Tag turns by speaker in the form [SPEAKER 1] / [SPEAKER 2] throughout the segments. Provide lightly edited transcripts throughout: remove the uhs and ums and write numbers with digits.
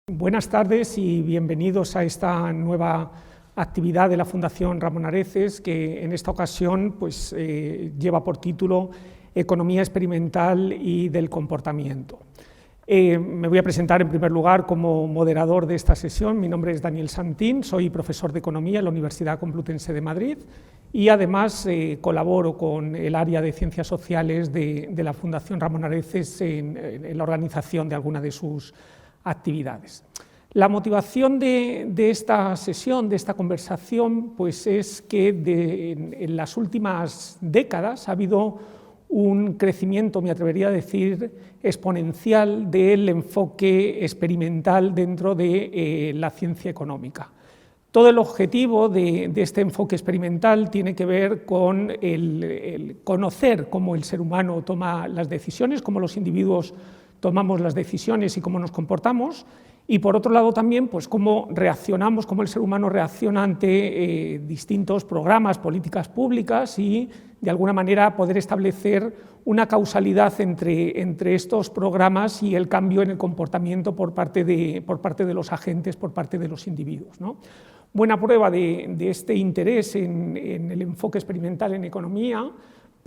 [SPEAKER 1] Buenas tardes y bienvenidos a esta nueva actividad de la Fundación Ramón Areces, que en esta ocasión lleva por título Economía Experimental y del Comportamiento. Me voy a presentar en primer lugar como moderador de esta sesión. Mi nombre es Daniel Santín, soy profesor de Economía en la Universidad Complutense de Madrid y además colaboro con el área de Ciencias Sociales de la Fundación Ramón Areces en la organización de alguna de sus actividades. La motivación de esta sesión, de esta conversación, es que en las últimas décadas ha habido un crecimiento, me atrevería a decir, exponencial del enfoque experimental dentro de la ciencia económica. Todo el objetivo de este enfoque experimental tiene que ver con el conocer cómo el ser humano toma las decisiones, cómo los individuos tomamos las decisiones y cómo nos comportamos, y por otro lado también cómo reaccionamos, cómo el ser humano reacciona ante distintos programas, políticas públicas, y de alguna manera poder establecer una causalidad entre estos programas y el cambio en el comportamiento por parte de los agentes, por parte de los individuos, ¿no? Buena prueba de este interés en el enfoque experimental en economía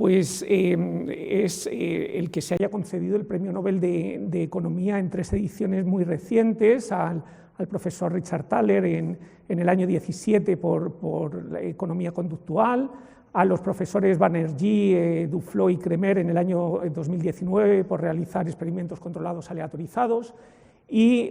[SPEAKER 1] es el que se haya concedido el Premio Nobel de Economía en 3 ediciones muy recientes al profesor Richard Thaler en el año 17 por la economía conductual, a los profesores Banerjee, Duflo y Kremer en el año 2019 por realizar experimentos controlados aleatorizados, y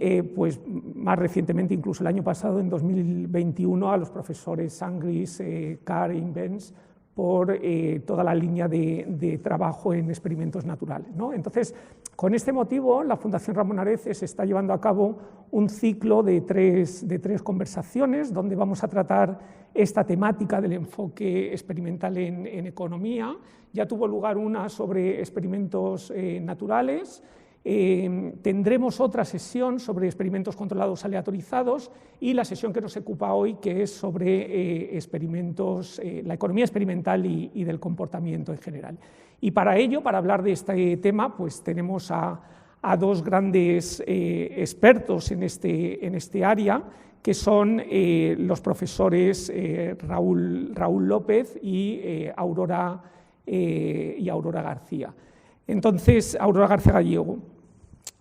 [SPEAKER 1] más recientemente, incluso el año pasado, en 2021, a los profesores Sangris, Carr y Benz por toda la línea de trabajo en experimentos naturales, ¿no? Entonces, con este motivo, la Fundación Ramón Areces está llevando a cabo un ciclo de tres conversaciones donde vamos a tratar esta temática del enfoque experimental en economía. Ya tuvo lugar una sobre experimentos naturales. Tendremos otra sesión sobre experimentos controlados aleatorizados y la sesión que nos ocupa hoy, que es sobre experimentos, la economía experimental y del comportamiento en general. Y para ello, para hablar de este tema, tenemos a 2 grandes expertos en este área, que son los profesores Raúl López y Aurora García. Entonces, Aurora García Gallego.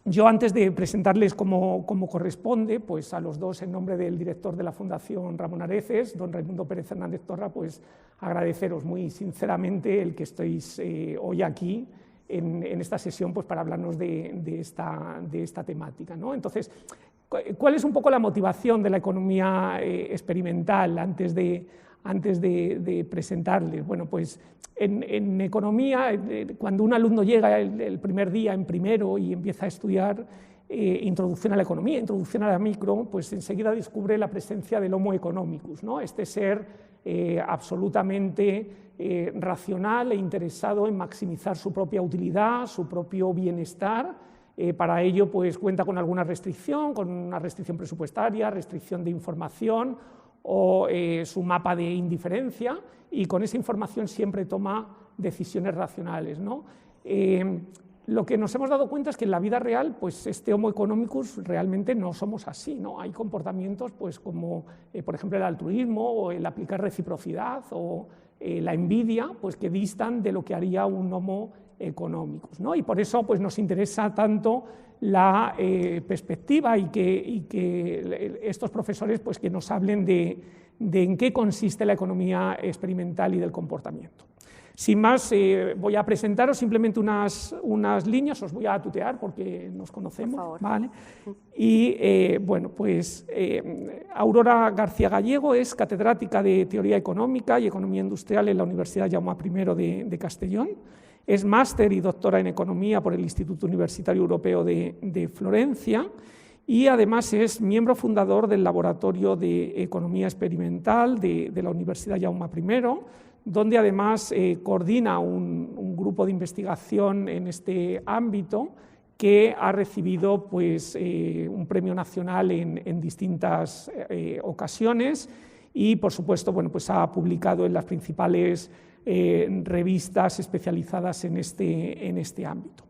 [SPEAKER 1] Yo, antes de presentarles como corresponde, a los dos, en nombre del director de la Fundación Ramón Areces, don Raimundo Pérez Hernández Torra, agradeceros muy sinceramente el que estéis hoy aquí en esta sesión para hablarnos de esta temática, ¿no? Entonces, ¿cuál es un poco la motivación de la economía experimental antes de presentarles? Bueno, en economía, cuando un alumno llega el primer día en primero y empieza a estudiar introducción a la economía, introducción a la micro, enseguida descubre la presencia del Homo economicus, ¿no? Este ser absolutamente racional e interesado en maximizar su propia utilidad, su propio bienestar. Para ello cuenta con alguna restricción, con una restricción presupuestaria, restricción de información o su mapa de indiferencia, y con esa información siempre toma decisiones racionales, ¿no? Lo que nos hemos dado cuenta es que en la vida real, este Homo economicus realmente no somos así, ¿no? Hay comportamientos como, por ejemplo, el altruismo o el aplicar reciprocidad o la envidia, que distan de lo que haría un Homo economicus, ¿no? Y por eso nos interesa tanto la perspectiva y que estos profesores que nos hablen de en qué consiste la economía experimental y del comportamiento. Sin más, voy a presentaros simplemente unas líneas, os voy a tutear porque nos conocemos, por favor. ¿Vale? Y Aurora García Gallego es catedrática de Teoría Económica y Economía Industrial en la Universidad Jaume I de Castellón. Es máster y doctora en Economía por el Instituto Universitario Europeo de Florencia, y además es miembro fundador del Laboratorio de Economía Experimental de la Universidad Jaume I, donde además coordina un grupo de investigación en este ámbito que ha recibido un premio nacional en distintas ocasiones, y por supuesto ha publicado en las principales revistas especializadas en este ámbito.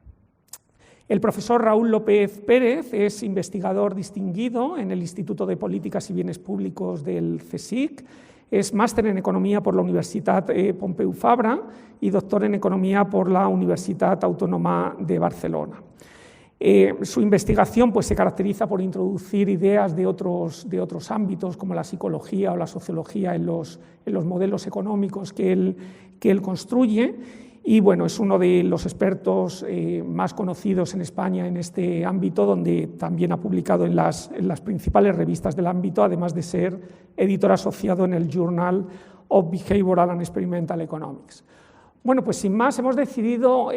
[SPEAKER 1] El profesor Raúl López Pérez es investigador distinguido en el Instituto de Políticas y Bienes Públicos del CSIC, es máster en Economía por la Universitat Pompeu Fabra y doctor en Economía por la Universitat Autónoma de Barcelona. Su investigación pues, se caracteriza por introducir ideas de otros ámbitos, como la psicología o la sociología, en los modelos económicos que él construye, y bueno, es uno de los expertos más conocidos en España en este ámbito, donde también ha publicado en las principales revistas del ámbito, además de ser editor asociado en el Journal of Behavioral and Experimental Economics. Bueno, pues sin más, hemos decidido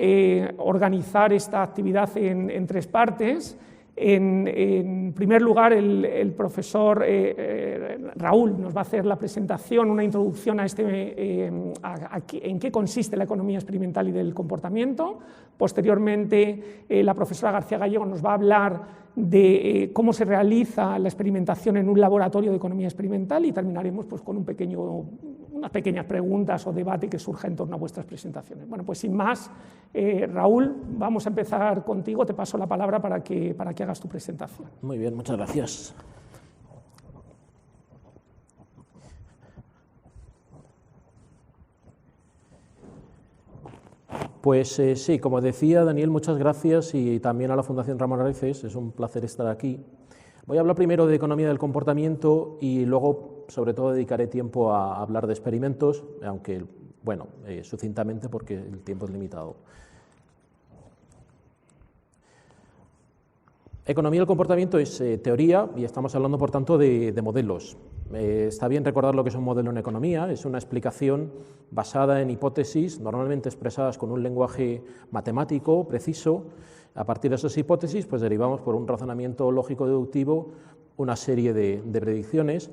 [SPEAKER 1] organizar esta actividad en 3 partes. En primer lugar, el profesor Raúl nos va a hacer la presentación, una introducción a en qué consiste la economía experimental y del comportamiento. Posteriormente, la profesora García Gallego nos va a hablar de cómo se realiza la experimentación en un laboratorio de economía experimental, y terminaremos pues, con unas pequeñas preguntas o debate que surja en torno a vuestras presentaciones. Bueno, pues sin más, Raúl, vamos a empezar contigo. Te paso la palabra para que hagas tu presentación.
[SPEAKER 2] Muy bien, muchas gracias. Pues sí, como decía Daniel, muchas gracias, y también a la Fundación Ramón Areces, es un placer estar aquí. Voy a hablar primero de economía del comportamiento y luego, sobre todo, dedicaré tiempo a hablar de experimentos, aunque, bueno, sucintamente porque el tiempo es limitado. Economía del comportamiento es teoría, y estamos hablando, por tanto, de modelos. Está bien recordar lo que es un modelo en economía. Es una explicación basada en hipótesis, normalmente expresadas con un lenguaje matemático preciso. A partir de esas hipótesis, pues derivamos por un razonamiento lógico-deductivo una serie de predicciones.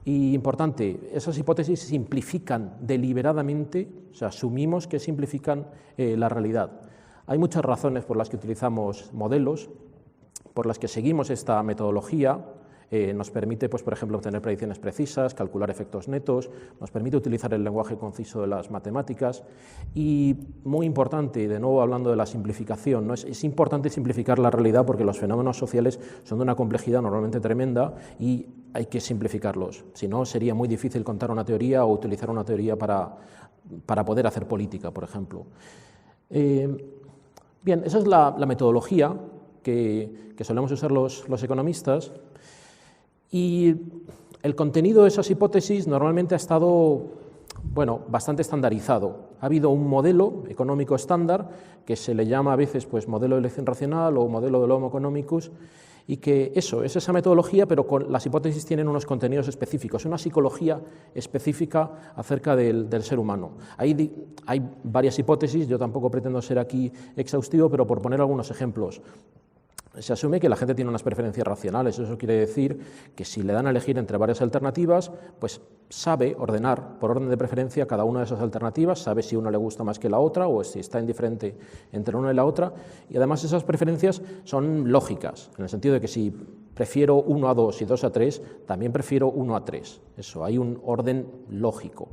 [SPEAKER 2] Y importante, esas hipótesis simplifican deliberadamente, o sea, asumimos que simplifican la realidad. Hay muchas razones por las que utilizamos modelos, por las que seguimos esta metodología. Nos permite, pues, por ejemplo, obtener predicciones precisas, calcular efectos netos, nos permite utilizar el lenguaje conciso de las matemáticas, y muy importante, de nuevo hablando de la simplificación, ¿no? Es importante simplificar la realidad porque los fenómenos sociales son de una complejidad normalmente tremenda y hay que simplificarlos, si no sería muy difícil contar una teoría o utilizar una teoría para poder hacer política, por ejemplo. Bien, esa es la metodología que solemos usar los economistas. Y el contenido de esas hipótesis normalmente ha estado, bueno, bastante estandarizado. Ha habido un modelo económico estándar que se le llama a veces pues, modelo de elección racional o modelo del Homo economicus, y que eso es esa metodología, pero las hipótesis tienen unos contenidos específicos, una psicología específica acerca del ser humano. Hay varias hipótesis, yo tampoco pretendo ser aquí exhaustivo, pero por poner algunos ejemplos. Se asume que la gente tiene unas preferencias racionales. Eso quiere decir que si le dan a elegir entre varias alternativas, pues sabe ordenar por orden de preferencia cada una de esas alternativas, sabe si una le gusta más que la otra o si está indiferente entre una y la otra, y además esas preferencias son lógicas, en el sentido de que si prefiero 1 a 2 y 2 a 3, también prefiero 1 a 3. Eso, hay un orden lógico.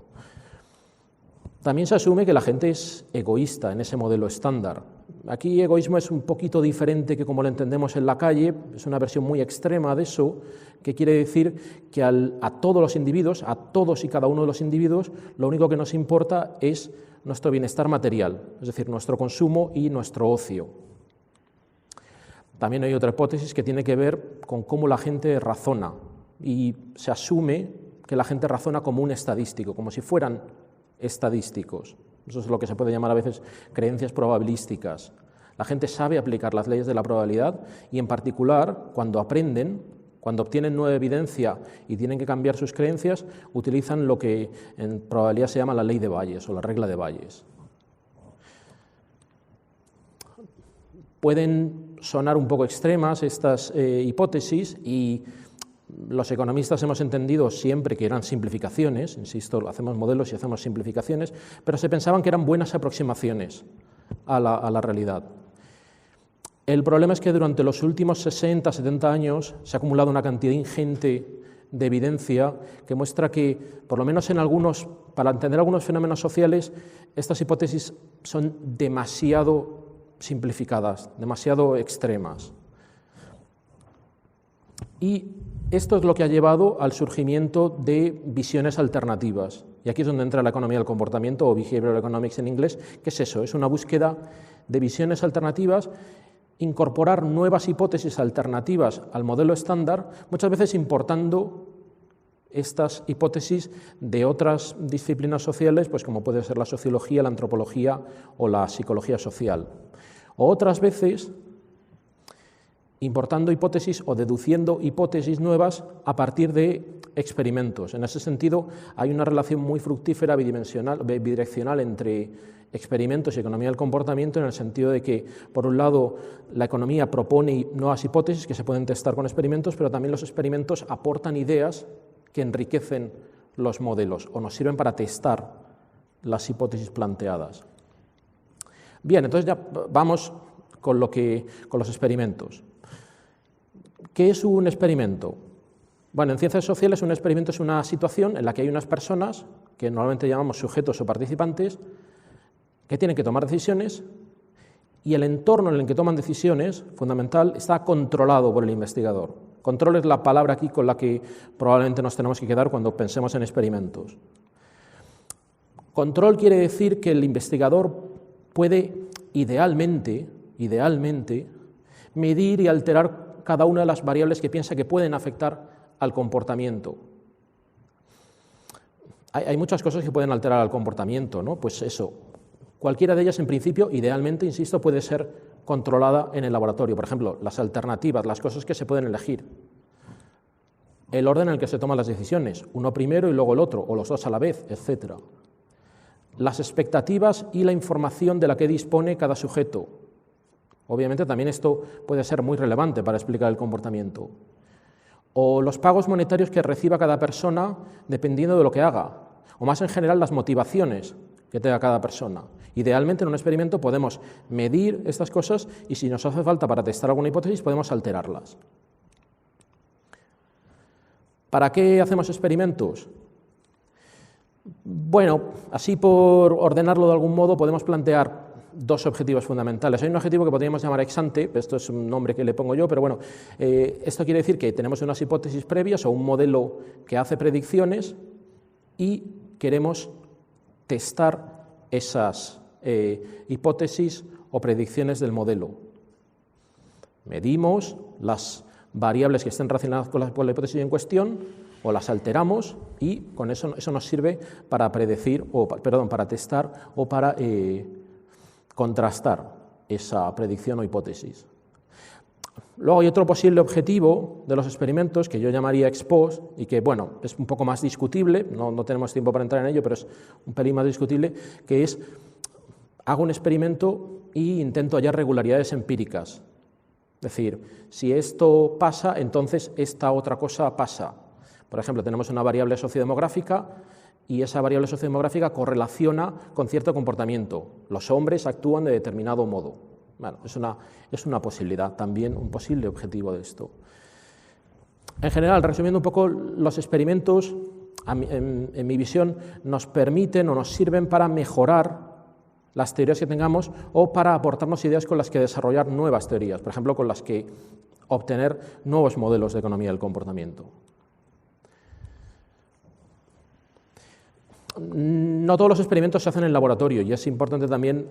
[SPEAKER 2] También se asume que la gente es egoísta en ese modelo estándar. Aquí egoísmo es un poquito diferente que como lo entendemos en la calle, es una versión muy extrema de eso, que quiere decir que a todos los individuos, a todos y cada uno de los individuos, lo único que nos importa es nuestro bienestar material, es decir, nuestro consumo y nuestro ocio. También hay otra hipótesis que tiene que ver con cómo la gente razona, y se asume que la gente razona como un estadístico, como si fueran estadísticos. Eso es lo que se puede llamar a veces creencias probabilísticas. La gente sabe aplicar las leyes de la probabilidad y, en particular, cuando aprenden, cuando obtienen nueva evidencia y tienen que cambiar sus creencias, utilizan lo que en probabilidad se llama la ley de Bayes o la regla de Bayes. Pueden sonar un poco extremas estas hipótesis, y los economistas hemos entendido siempre que eran simplificaciones, insisto, hacemos modelos y hacemos simplificaciones, pero se pensaban que eran buenas aproximaciones a la realidad. El problema es que durante los últimos 60, 70 años se ha acumulado una cantidad ingente de evidencia que muestra que, por lo menos para entender algunos fenómenos sociales, estas hipótesis son demasiado simplificadas, demasiado extremas. Y esto es lo que ha llevado al surgimiento de visiones alternativas. Y aquí es donde entra la economía del comportamiento, o behavioral economics en inglés. ¿Qué es eso? Es una búsqueda de visiones alternativas, incorporar nuevas hipótesis alternativas al modelo estándar, muchas veces importando estas hipótesis de otras disciplinas sociales, pues como puede ser la sociología, la antropología o la psicología social. O otras veces importando hipótesis o deduciendo hipótesis nuevas a partir de experimentos. En ese sentido, hay una relación muy fructífera, bidireccional entre experimentos y economía del comportamiento, en el sentido de que, por un lado, la economía propone nuevas hipótesis que se pueden testar con experimentos, pero también los experimentos aportan ideas que enriquecen los modelos o nos sirven para testar las hipótesis planteadas. Bien, entonces ya vamos con los experimentos. ¿Qué es un experimento? Bueno, en ciencias sociales un experimento es una situación en la que hay unas personas, que normalmente llamamos sujetos o participantes, que tienen que tomar decisiones y el entorno en el que toman decisiones, fundamental, está controlado por el investigador. Control es la palabra aquí con la que probablemente nos tenemos que quedar cuando pensemos en experimentos. Control quiere decir que el investigador puede idealmente medir y alterar cada una de las variables que piensa que pueden afectar al comportamiento. Hay muchas cosas que pueden alterar al comportamiento, ¿no? Pues eso, cualquiera de ellas en principio, idealmente, insisto, puede ser controlada en el laboratorio. Por ejemplo, las alternativas, las cosas que se pueden elegir, el orden en el que se toman las decisiones, uno primero y luego el otro, o los dos a la vez, etc. Las expectativas y la información de la que dispone cada sujeto. Obviamente también esto puede ser muy relevante para explicar el comportamiento. O los pagos monetarios que reciba cada persona dependiendo de lo que haga, o más en general las motivaciones que tenga cada persona. Idealmente en un experimento podemos medir estas cosas y si nos hace falta para testar alguna hipótesis podemos alterarlas. ¿Para qué hacemos experimentos? Bueno, así por ordenarlo de algún modo podemos plantear dos objetivos fundamentales. Hay un objetivo que podríamos llamar ex ante, esto es un nombre que le pongo yo, pero bueno, esto quiere decir que tenemos unas hipótesis previas o un modelo que hace predicciones y queremos testar esas hipótesis o predicciones del modelo. Medimos las variables que estén relacionadas con la hipótesis en cuestión o las alteramos y con eso nos sirve para predecir, para testar o para contrastar esa predicción o hipótesis. Luego hay otro posible objetivo de los experimentos que yo llamaría ex post y que, bueno, es un poco más discutible, no tenemos tiempo para entrar en ello, pero es un pelín más discutible, que es, hago un experimento e intento hallar regularidades empíricas. Es decir, si esto pasa, entonces esta otra cosa pasa. Por ejemplo, tenemos una variable sociodemográfica y esa variable sociodemográfica correlaciona con cierto comportamiento. Los hombres actúan de determinado modo. Bueno, es una posibilidad, también un posible objetivo de esto. En general, resumiendo un poco, los experimentos, en mi visión, nos permiten o nos sirven para mejorar las teorías que tengamos o para aportarnos ideas con las que desarrollar nuevas teorías, por ejemplo, con las que obtener nuevos modelos de economía del comportamiento. No todos los experimentos se hacen en el laboratorio y es importante también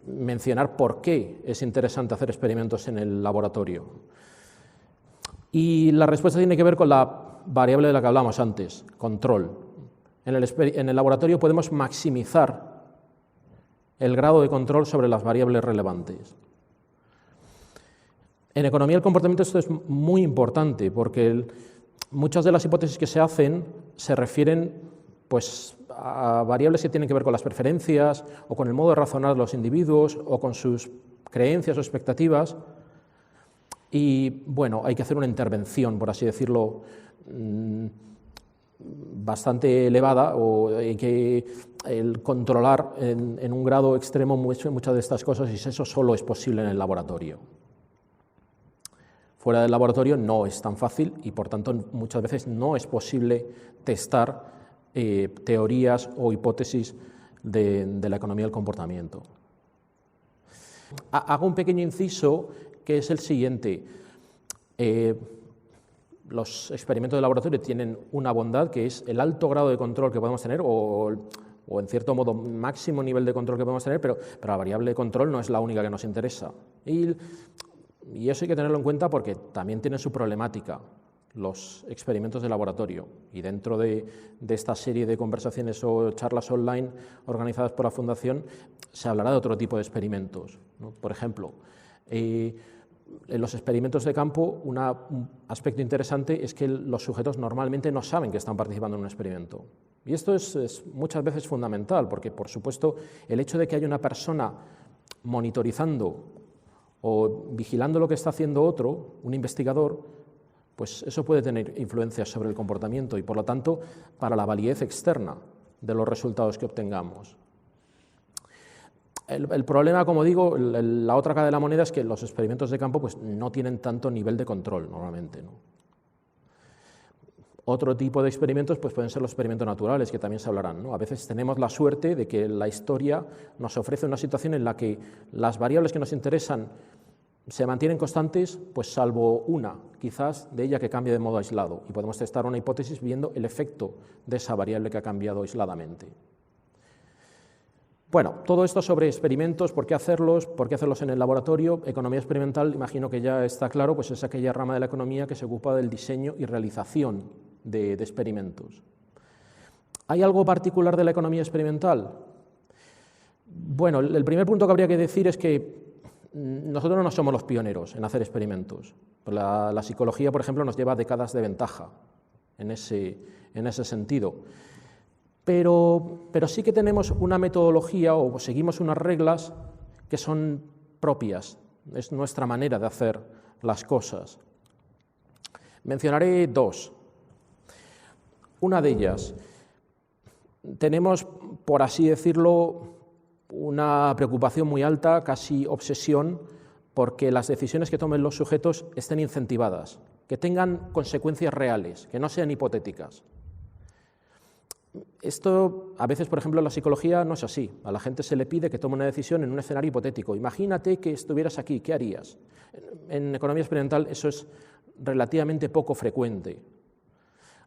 [SPEAKER 2] mencionar por qué es interesante hacer experimentos en el laboratorio. Y la respuesta tiene que ver con la variable de la que hablamos antes, control. En el laboratorio podemos maximizar el grado de control sobre las variables relevantes. En economía del comportamiento esto es muy importante porque muchas de las hipótesis que se hacen se refieren pues, a variables que tienen que ver con las preferencias o con el modo de razonar de los individuos o con sus creencias o expectativas y, bueno, hay que hacer una intervención, por así decirlo, bastante elevada o hay que controlar en un grado extremo muchas de estas cosas y eso solo es posible en el laboratorio. Fuera del laboratorio no es tan fácil y, por tanto, muchas veces no es posible testar teorías o hipótesis de la economía del comportamiento. Hago un pequeño inciso que es el siguiente. Los experimentos de laboratorio tienen una bondad que es el alto grado de control que podemos tener o en cierto modo máximo nivel de control que podemos tener, pero la variable de control no es la única que nos interesa. Y eso hay que tenerlo en cuenta porque también tiene su problemática los experimentos de laboratorio. Y dentro de esta serie de conversaciones o charlas online organizadas por la Fundación se hablará de otro tipo de experimentos, ¿no? Por ejemplo, en los experimentos de campo, un aspecto interesante es que los sujetos normalmente no saben que están participando en un experimento. Y esto es muchas veces fundamental, porque, por supuesto, el hecho de que haya una persona monitorizando o vigilando lo que está haciendo otro, un investigador, pues eso puede tener influencia sobre el comportamiento y, por lo tanto, para la validez externa de los resultados que obtengamos. El problema, como digo, la otra cara de la moneda es que los experimentos de campo pues, no tienen tanto nivel de control normalmente, ¿no? Otro tipo de experimentos pues, pueden ser los experimentos naturales, que también se hablarán, ¿no? A veces tenemos la suerte de que la historia nos ofrece una situación en la que las variables que nos interesan se mantienen constantes, pues salvo una, quizás, de ella que cambie de modo aislado, y podemos testar una hipótesis viendo el efecto de esa variable que ha cambiado aisladamente. Bueno, todo esto sobre experimentos, por qué hacerlos en el laboratorio. Economía experimental, imagino que ya está claro, pues es aquella rama de la economía que se ocupa del diseño y realización de experimentos. ¿Hay algo particular de la economía experimental? Bueno, el primer punto que habría que decir es que nosotros no somos los pioneros en hacer experimentos. La psicología, por ejemplo, nos lleva décadas de ventaja en ese sentido. Pero sí que tenemos una metodología o seguimos unas reglas que son propias, es nuestra manera de hacer las cosas. Mencionaré dos. Una de ellas, tenemos, por así decirlo, una preocupación muy alta, casi obsesión, porque las decisiones que tomen los sujetos estén incentivadas, que tengan consecuencias reales, que no sean hipotéticas. Esto, a veces, por ejemplo, en la psicología no es así. A la gente se le pide que tome una decisión en un escenario hipotético. Imagínate que estuvieras aquí, ¿qué harías? En economía experimental eso es relativamente poco frecuente.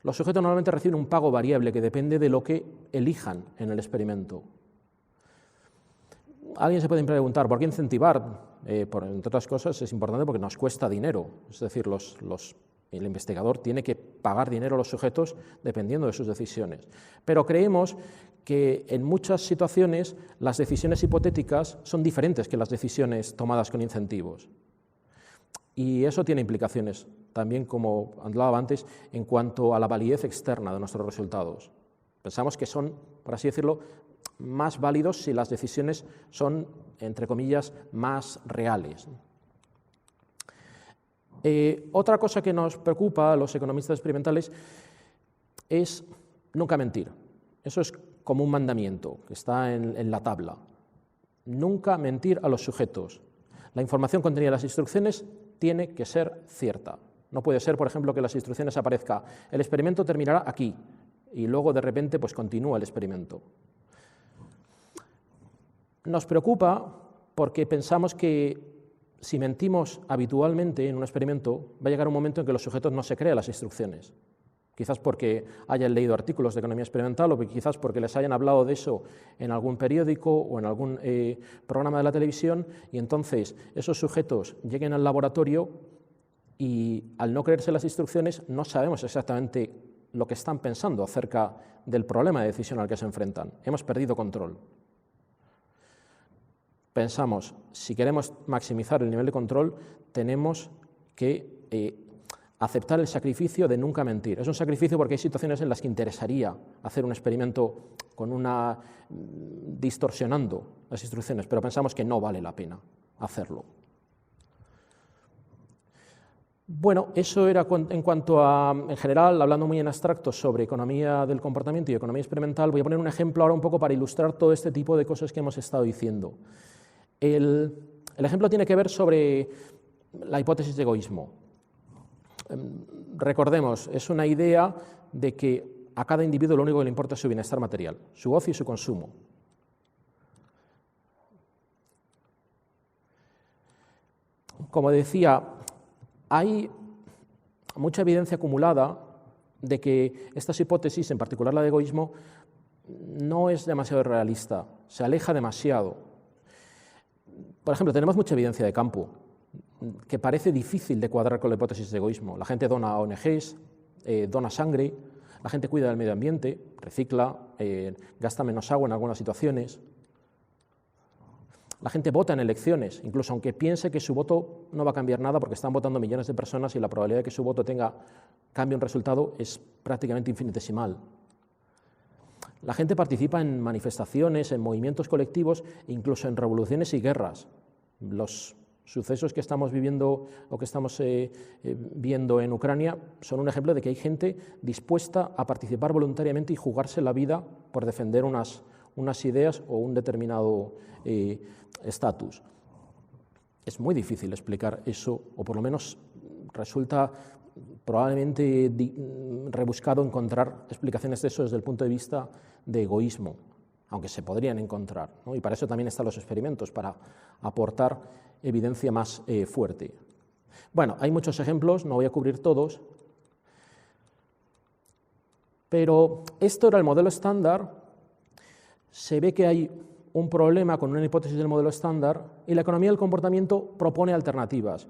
[SPEAKER 2] Los sujetos normalmente reciben un pago variable que depende de lo que elijan en el experimento. Alguien se puede preguntar, ¿por qué incentivar? Entre otras cosas, es importante porque nos cuesta dinero. Es decir, el investigador tiene que pagar dinero a los sujetos dependiendo de sus decisiones. Pero creemos que en muchas situaciones las decisiones hipotéticas son diferentes que las decisiones tomadas con incentivos. Y eso tiene implicaciones también, como hablaba antes, en cuanto a la validez externa de nuestros resultados. Pensamos que son, por así decirlo, más válidos si las decisiones son, entre comillas, más reales. Otra cosa que nos preocupa a los economistas experimentales es nunca mentir. Eso es como un mandamiento que está en la tabla. Nunca mentir a los sujetos. La información contenida en las instrucciones tiene que ser cierta. No puede ser, por ejemplo, que en las instrucciones aparezca el experimento terminará aquí y luego de repente pues continúa el experimento. Nos preocupa porque pensamos que si mentimos habitualmente en un experimento, va a llegar un momento en que los sujetos no se crean las instrucciones. Quizás porque hayan leído artículos de economía experimental o quizás porque les hayan hablado de eso en algún periódico o en algún programa de la televisión, y entonces esos sujetos lleguen al laboratorio y al no creerse las instrucciones no sabemos exactamente lo que están pensando acerca del problema de decisión al que se enfrentan. Hemos perdido control. Pensamos, si queremos maximizar el nivel de control, tenemos que aceptar el sacrificio de nunca mentir. Es un sacrificio porque hay situaciones en las que interesaría hacer un experimento distorsionando las instrucciones, pero pensamos que no vale la pena hacerlo. Bueno, eso era en cuanto a, en general, hablando muy en abstracto sobre economía del comportamiento y economía experimental. Voy a poner un ejemplo ahora un poco para ilustrar todo este tipo de cosas que hemos estado diciendo. El ejemplo tiene que ver sobre la hipótesis de egoísmo. Recordemos, es una idea de que a cada individuo lo único que le importa es su bienestar material, su ocio y su consumo. Como decía, hay mucha evidencia acumulada de que estas hipótesis, en particular la de egoísmo, no es demasiado realista, se aleja demasiado. Por ejemplo, tenemos mucha evidencia de campo que parece difícil de cuadrar con la hipótesis de egoísmo. La gente dona a ONGs, dona sangre, la gente cuida del medio ambiente, recicla, gasta menos agua en algunas situaciones. La gente vota en elecciones, incluso aunque piense que su voto no va a cambiar nada porque están votando millones de personas y la probabilidad de que su voto cambie un resultado es prácticamente infinitesimal. La gente participa en manifestaciones, en movimientos colectivos, incluso en revoluciones y guerras. Los sucesos que estamos viviendo o que estamos viendo en Ucrania son un ejemplo de que hay gente dispuesta a participar voluntariamente y jugarse la vida por defender unas ideas o un determinado estatus. Es muy difícil explicar eso, o por lo menos resulta probablemente rebuscado encontrar explicaciones de eso desde el punto de vista de egoísmo, aunque se podrían encontrar, ¿no? Y para eso también están los experimentos, para aportar evidencia más fuerte. Bueno, hay muchos ejemplos, no voy a cubrir todos, pero esto era el modelo estándar. Se ve que hay un problema con una hipótesis del modelo estándar y la economía del comportamiento propone alternativas.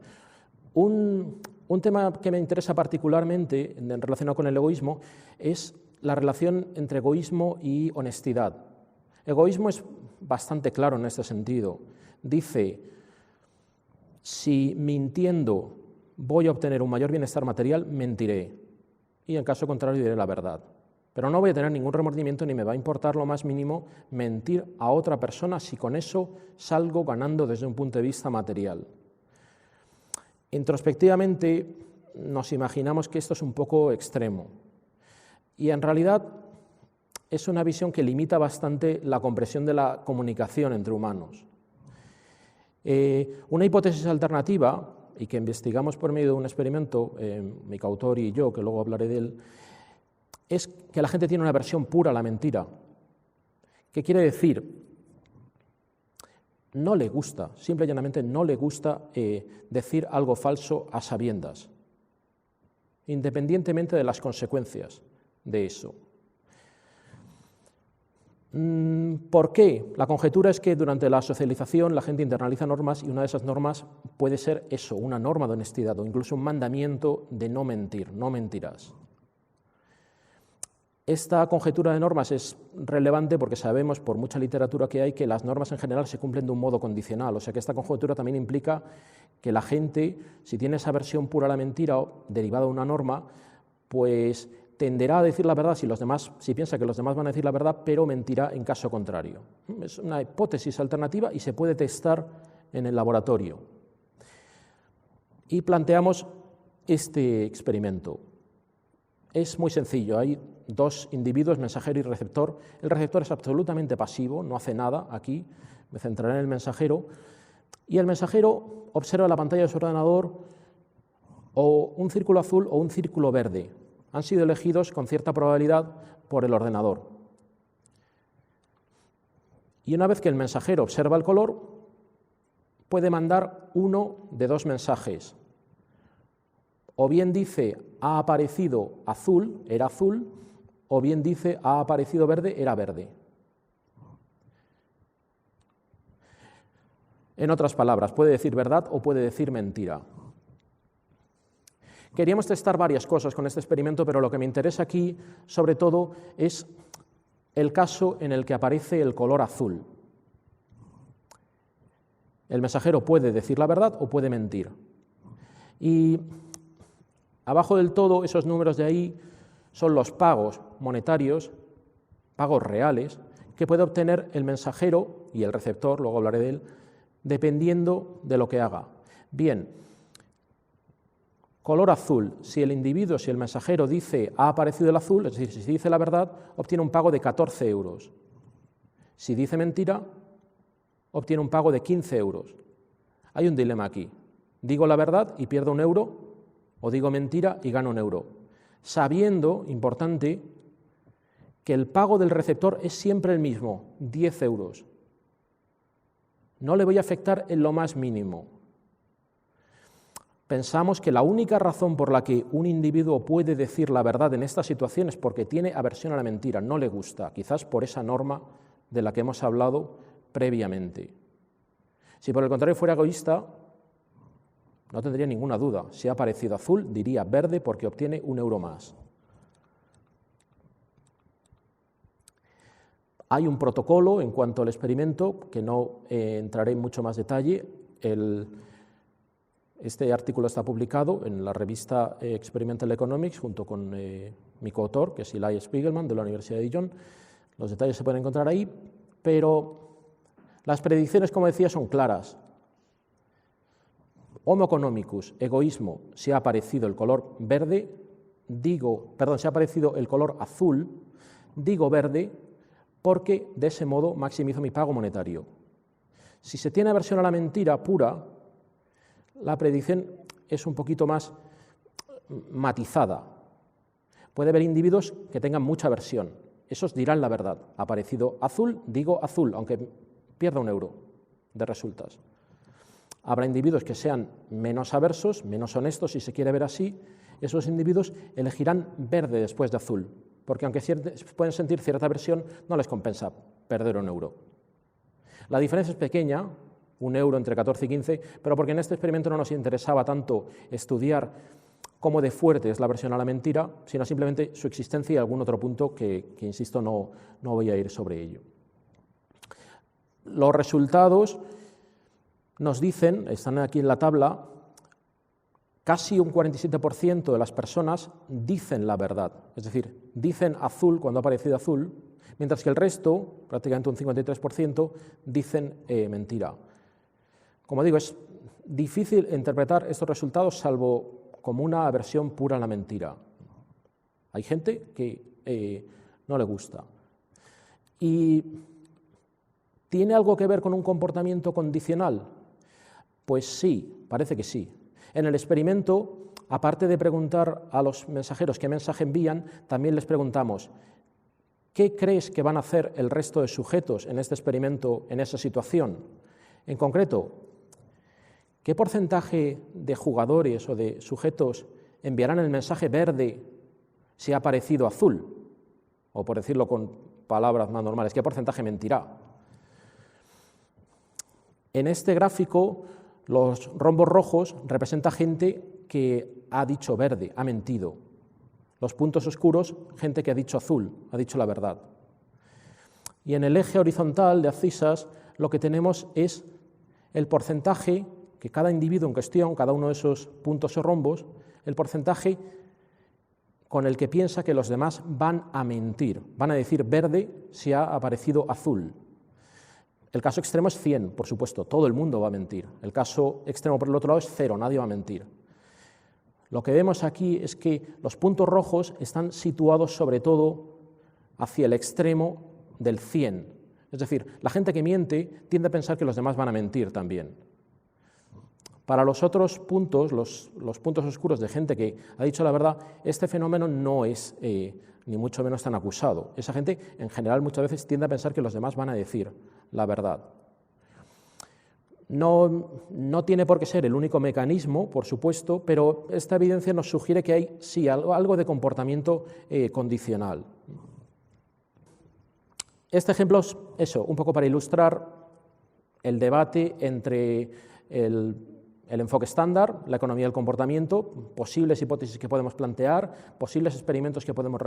[SPEAKER 2] Un tema que me interesa particularmente relacionado con el egoísmo es la relación entre egoísmo y honestidad. Egoísmo es bastante claro en este sentido. Dice, si mintiendo voy a obtener un mayor bienestar material, mentiré. Y en caso contrario diré la verdad. Pero no voy a tener ningún remordimiento ni me va a importar lo más mínimo mentir a otra persona si con eso salgo ganando desde un punto de vista material. Introspectivamente nos imaginamos que esto es un poco extremo y en realidad es una visión que limita bastante la comprensión de la comunicación entre humanos. Una hipótesis alternativa, y que investigamos por medio de un experimento, mi coautor y yo, que luego hablaré de él, es que la gente tiene una aversión pura a la mentira. ¿Qué quiere decir? No le gusta, simple y llanamente no le gusta decir algo falso a sabiendas, independientemente de las consecuencias de eso. ¿Por qué? La conjetura es que durante la socialización la gente internaliza normas y una de esas normas puede ser eso, una norma de honestidad o incluso un mandamiento de no mentir, no mentirás. Esta conjetura de normas es relevante porque sabemos por mucha literatura que hay que las normas en general se cumplen de un modo condicional, o sea que esta conjetura también implica que la gente, si tiene esa versión pura a la mentira o derivada de una norma, pues tenderá a decir la verdad si piensa que los demás van a decir la verdad, pero mentirá en caso contrario. Es una hipótesis alternativa y se puede testar en el laboratorio. Y planteamos este experimento. Es muy sencillo, hay dos individuos, mensajero y receptor. El receptor es absolutamente pasivo, no hace nada aquí, me centraré en el mensajero, y el mensajero observa la pantalla de su ordenador o un círculo azul o un círculo verde. Han sido elegidos con cierta probabilidad por el ordenador. Y una vez que el mensajero observa el color, puede mandar uno de dos mensajes. O bien dice, ha aparecido azul, era azul, o bien dice, ha aparecido verde, era verde. En otras palabras, puede decir verdad o puede decir mentira. Queríamos testar varias cosas con este experimento, pero lo que me interesa aquí, sobre todo, es el caso en el que aparece el color azul. El mensajero puede decir la verdad o puede mentir. Y abajo del todo, esos números de ahí son los pagos monetarios, pagos reales, que puede obtener el mensajero y el receptor, luego hablaré de él, dependiendo de lo que haga. Bien, color azul, si el individuo, si el mensajero dice ha aparecido el azul, es decir, si dice la verdad, obtiene un pago de 14 euros. Si dice mentira, obtiene un pago de 15 euros. Hay un dilema aquí. Digo la verdad y pierdo 1 euro, o digo mentira y gano 1 euro. Sabiendo, importante, que el pago del receptor es siempre el mismo, 10 euros. No le voy a afectar en lo más mínimo. pensamos que la única razón por la que un individuo puede decir la verdad en esta situación es porque tiene aversión a la mentira, no le gusta, quizás por esa norma de la que hemos hablado previamente. Si por el contrario fuera egoísta, no tendría ninguna duda. Si ha aparecido azul, diría verde porque obtiene €1 más. Hay un protocolo en cuanto al experimento, que no entraré en mucho más detalle. Este artículo está publicado en la revista Experimental Economics junto con mi coautor, que es Eli Spiegelman, de la Universidad de Dijon. Los detalles se pueden encontrar ahí, pero las predicciones, como decía, son claras. Homo economicus, egoísmo, si ha aparecido el color verde, si ha aparecido el color azul, digo verde, porque de ese modo maximizo mi pago monetario. Si se tiene aversión a la mentira pura, la predicción es un poquito más matizada. Puede haber individuos que tengan mucha aversión. Esos dirán la verdad. Ha aparecido azul, digo azul, aunque pierda €1 de resultas. Habrá individuos que sean menos aversos, menos honestos, si se quiere ver así. Esos individuos elegirán verde después de azul, porque aunque pueden sentir cierta aversión, no les compensa perder €1. La diferencia es pequeña, €1 entre 14 y 15, pero porque en este experimento no nos interesaba tanto estudiar cómo de fuerte es la aversión a la mentira, sino simplemente su existencia y algún otro punto que insisto, no voy a ir sobre ello. Los resultados nos dicen, están aquí en la tabla, casi un 47% de las personas dicen la verdad, es decir, dicen azul cuando ha aparecido azul, mientras que el resto, prácticamente un 53%, dicen mentira. Como digo, es difícil interpretar estos resultados salvo como una aversión pura a la mentira. Hay gente que no le gusta. ¿Y tiene algo que ver con un comportamiento condicional? Pues sí, parece que sí. En el experimento, aparte de preguntar a los mensajeros qué mensaje envían, también les preguntamos, ¿qué crees que van a hacer el resto de sujetos en este experimento, en esa situación? En concreto, ¿qué porcentaje de jugadores o de sujetos enviarán el mensaje verde si ha aparecido azul? O por decirlo con palabras más normales, ¿qué porcentaje mentirá? En este gráfico, los rombos rojos representan gente que ha dicho verde, ha mentido. Los puntos oscuros, gente que ha dicho azul, ha dicho la verdad. Y en el eje horizontal de abscisas lo que tenemos es el porcentaje que cada individuo en cuestión, cada uno de esos puntos o rombos, el porcentaje con el que piensa que los demás van a mentir, van a decir verde si ha aparecido azul. El caso extremo es 100, por supuesto, todo el mundo va a mentir. El caso extremo por el otro lado es 0, nadie va a mentir. Lo que vemos aquí es que los puntos rojos están situados sobre todo hacia el extremo del 100. Es decir, la gente que miente tiende a pensar que los demás van a mentir también. Para los otros puntos, los puntos oscuros de gente que ha dicho la verdad, este fenómeno no es ni mucho menos tan acusado. Esa gente, en general, muchas veces tiende a pensar que los demás van a decir la verdad. No tiene por qué ser el único mecanismo, por supuesto, pero esta evidencia nos sugiere que hay, sí, algo de comportamiento condicional. Este ejemplo es eso, un poco para ilustrar el debate entre el enfoque estándar, la economía del comportamiento, posibles hipótesis que podemos plantear, posibles experimentos que podemos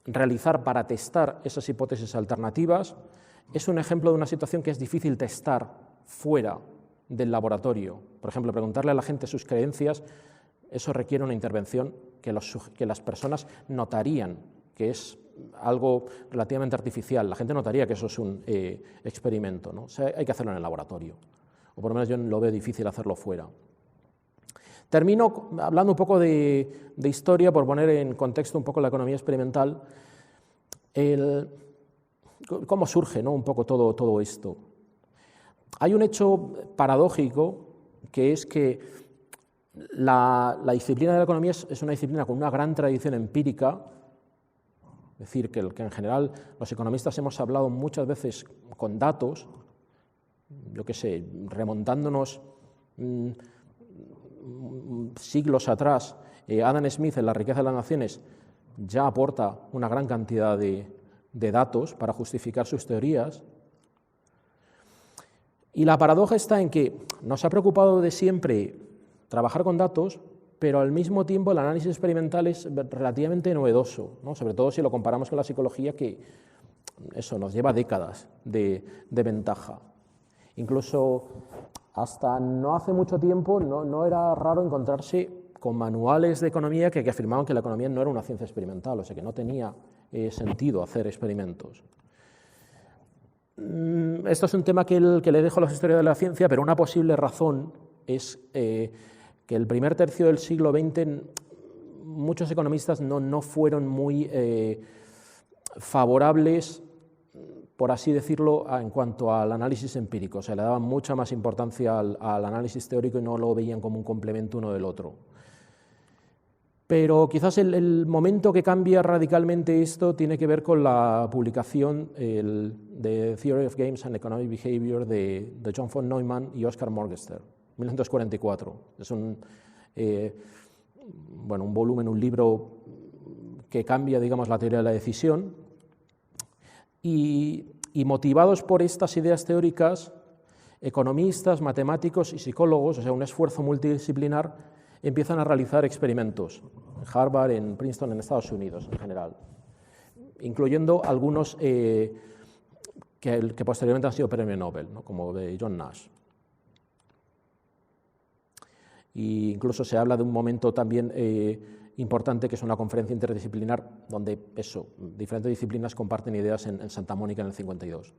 [SPEAKER 2] realizar para testar esas hipótesis alternativas. Es un ejemplo de una situación que es difícil testar fuera del laboratorio. Por ejemplo, preguntarle a la gente sus creencias, eso requiere una intervención que las personas notarían que es algo relativamente artificial. La gente notaría que eso es un experimento, ¿no? O sea, hay que hacerlo en el laboratorio. O por lo menos yo lo veo difícil hacerlo fuera. Termino hablando un poco de historia, por poner en contexto un poco la economía experimental, cómo surge, ¿no?, un poco todo esto. Hay un hecho paradójico, que es que la disciplina de la economía es una disciplina con una gran tradición empírica, es decir, que en general los economistas hemos hablado muchas veces con datos, yo qué sé, remontándonos siglos atrás, Adam Smith en La riqueza de las naciones ya aporta una gran cantidad de datos para justificar sus teorías. Y la paradoja está en que nos ha preocupado de siempre trabajar con datos, pero al mismo tiempo el análisis experimental es relativamente novedoso, ¿no? Sobre todo si lo comparamos con la psicología, que eso nos lleva décadas de ventaja. Incluso hasta no hace mucho tiempo no era raro encontrarse con manuales de economía que afirmaban que la economía no era una ciencia experimental, o sea que no tenía sentido hacer experimentos. Esto es un tema que le dejo a los historiadores de la ciencia, pero una posible razón es que el primer tercio del siglo XX muchos economistas no fueron muy favorables, por así decirlo, en cuanto al análisis empírico. O sea, le daban mucha más importancia al análisis teórico y no lo veían como un complemento uno del otro. Pero quizás el momento que cambia radicalmente esto tiene que ver con la publicación de Theory of Games and Economic Behavior de John von Neumann y Oscar Morgenstern, 1944. Es un volumen, un libro que cambia, digamos, la teoría de la decisión. Y motivados por estas ideas teóricas, economistas, matemáticos y psicólogos, o sea, un esfuerzo multidisciplinar, empiezan a realizar experimentos en Harvard, en Princeton, en Estados Unidos en general, incluyendo algunos que posteriormente han sido premio Nobel, ¿no? Como de John Nash. E incluso se habla de un momento también importante, que es una conferencia interdisciplinar donde diferentes disciplinas comparten ideas en Santa Mónica en el 52.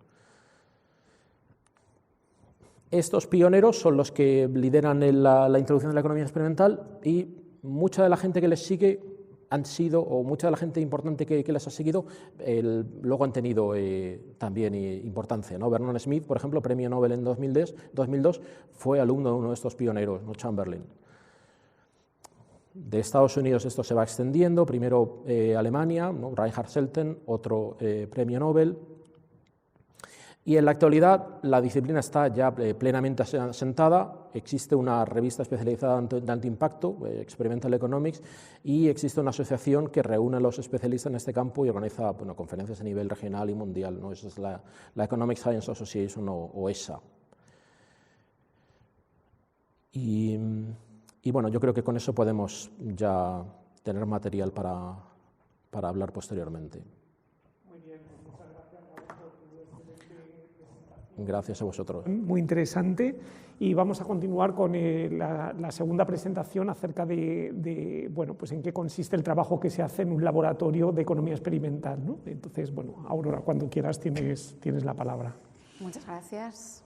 [SPEAKER 2] Estos pioneros son los que lideran la introducción de la economía experimental, y mucha de la gente que les sigue han sido, o mucha de la gente importante que les ha seguido, luego han tenido también importancia, ¿no? Vernon Smith, por ejemplo, premio Nobel en 2002, fue alumno de uno de estos pioneros, ¿no? Chamberlain. De Estados Unidos esto se va extendiendo, primero Alemania, ¿no? Reinhard Selten, otro premio Nobel. Y en la actualidad la disciplina está ya plenamente asentada. Existe una revista especializada de alto impacto, Experimental Economics, y existe una asociación que reúne a los especialistas en este campo y organiza conferencias a nivel regional y mundial, ¿no? Esa es la Economic Science Association, o ESA. Y bueno, yo creo que con eso podemos ya tener material para hablar posteriormente. Gracias a vosotros.
[SPEAKER 1] Muy interesante, y vamos a continuar con la segunda presentación acerca de pues en qué consiste el trabajo que se hace en un laboratorio de economía experimental, ¿no? Entonces, bueno, Aurora, cuando quieras tienes la palabra.
[SPEAKER 3] Muchas gracias.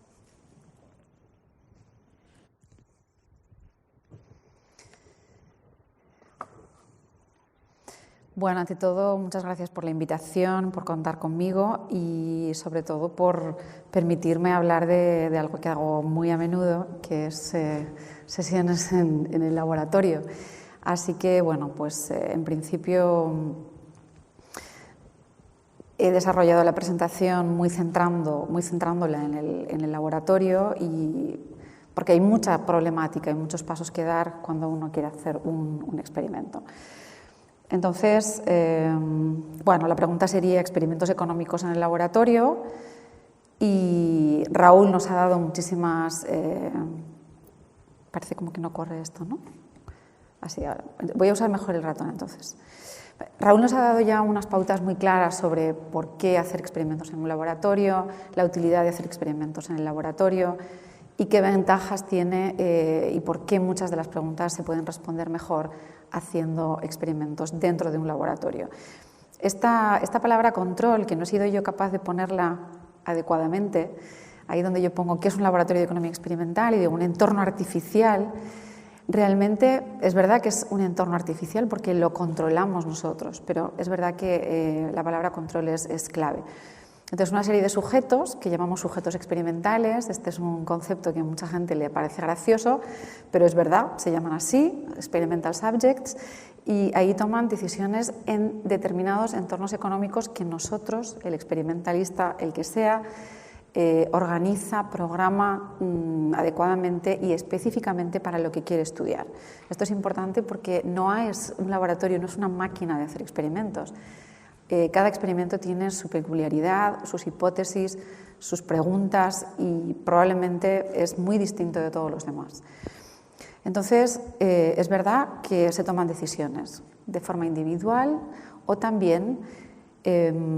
[SPEAKER 3] Bueno, ante todo, muchas gracias por la invitación, por contar conmigo y sobre todo por permitirme hablar de algo que hago muy a menudo, que es sesiones en el laboratorio. Así que, bueno, pues en principio he desarrollado la presentación muy centrándola en el laboratorio, y porque hay mucha problemática y muchos pasos que dar cuando uno quiere hacer un experimento. Entonces, bueno, la pregunta sería experimentos económicos en el laboratorio, y Raúl nos ha dado muchísimas... parece como que no corre esto, ¿no? Así, voy a usar mejor el ratón entonces. Raúl nos ha dado ya unas pautas muy claras sobre por qué hacer experimentos en un laboratorio, la utilidad de hacer experimentos en el laboratorio y qué ventajas tiene y por qué muchas de las preguntas se pueden responder mejor haciendo experimentos dentro de un laboratorio. Esta palabra control, que no he sido yo capaz de ponerla adecuadamente, ahí donde yo pongo qué es un laboratorio de economía experimental y digo un entorno artificial, realmente es verdad que es un entorno artificial porque lo controlamos nosotros, pero es verdad que la palabra control es clave. Entonces, una serie de sujetos que llamamos sujetos experimentales. Este es un concepto que a mucha gente le parece gracioso, pero es verdad, se llaman así, experimental subjects, y ahí toman decisiones en determinados entornos económicos que nosotros, el experimentalista, el que sea, organiza, programa adecuadamente y específicamente para lo que quiere estudiar. Esto es importante porque no es un laboratorio, no es una máquina de hacer experimentos. Cada experimento tiene su peculiaridad, sus hipótesis, sus preguntas y probablemente es muy distinto de todos los demás. Entonces, es verdad que se toman decisiones de forma individual o también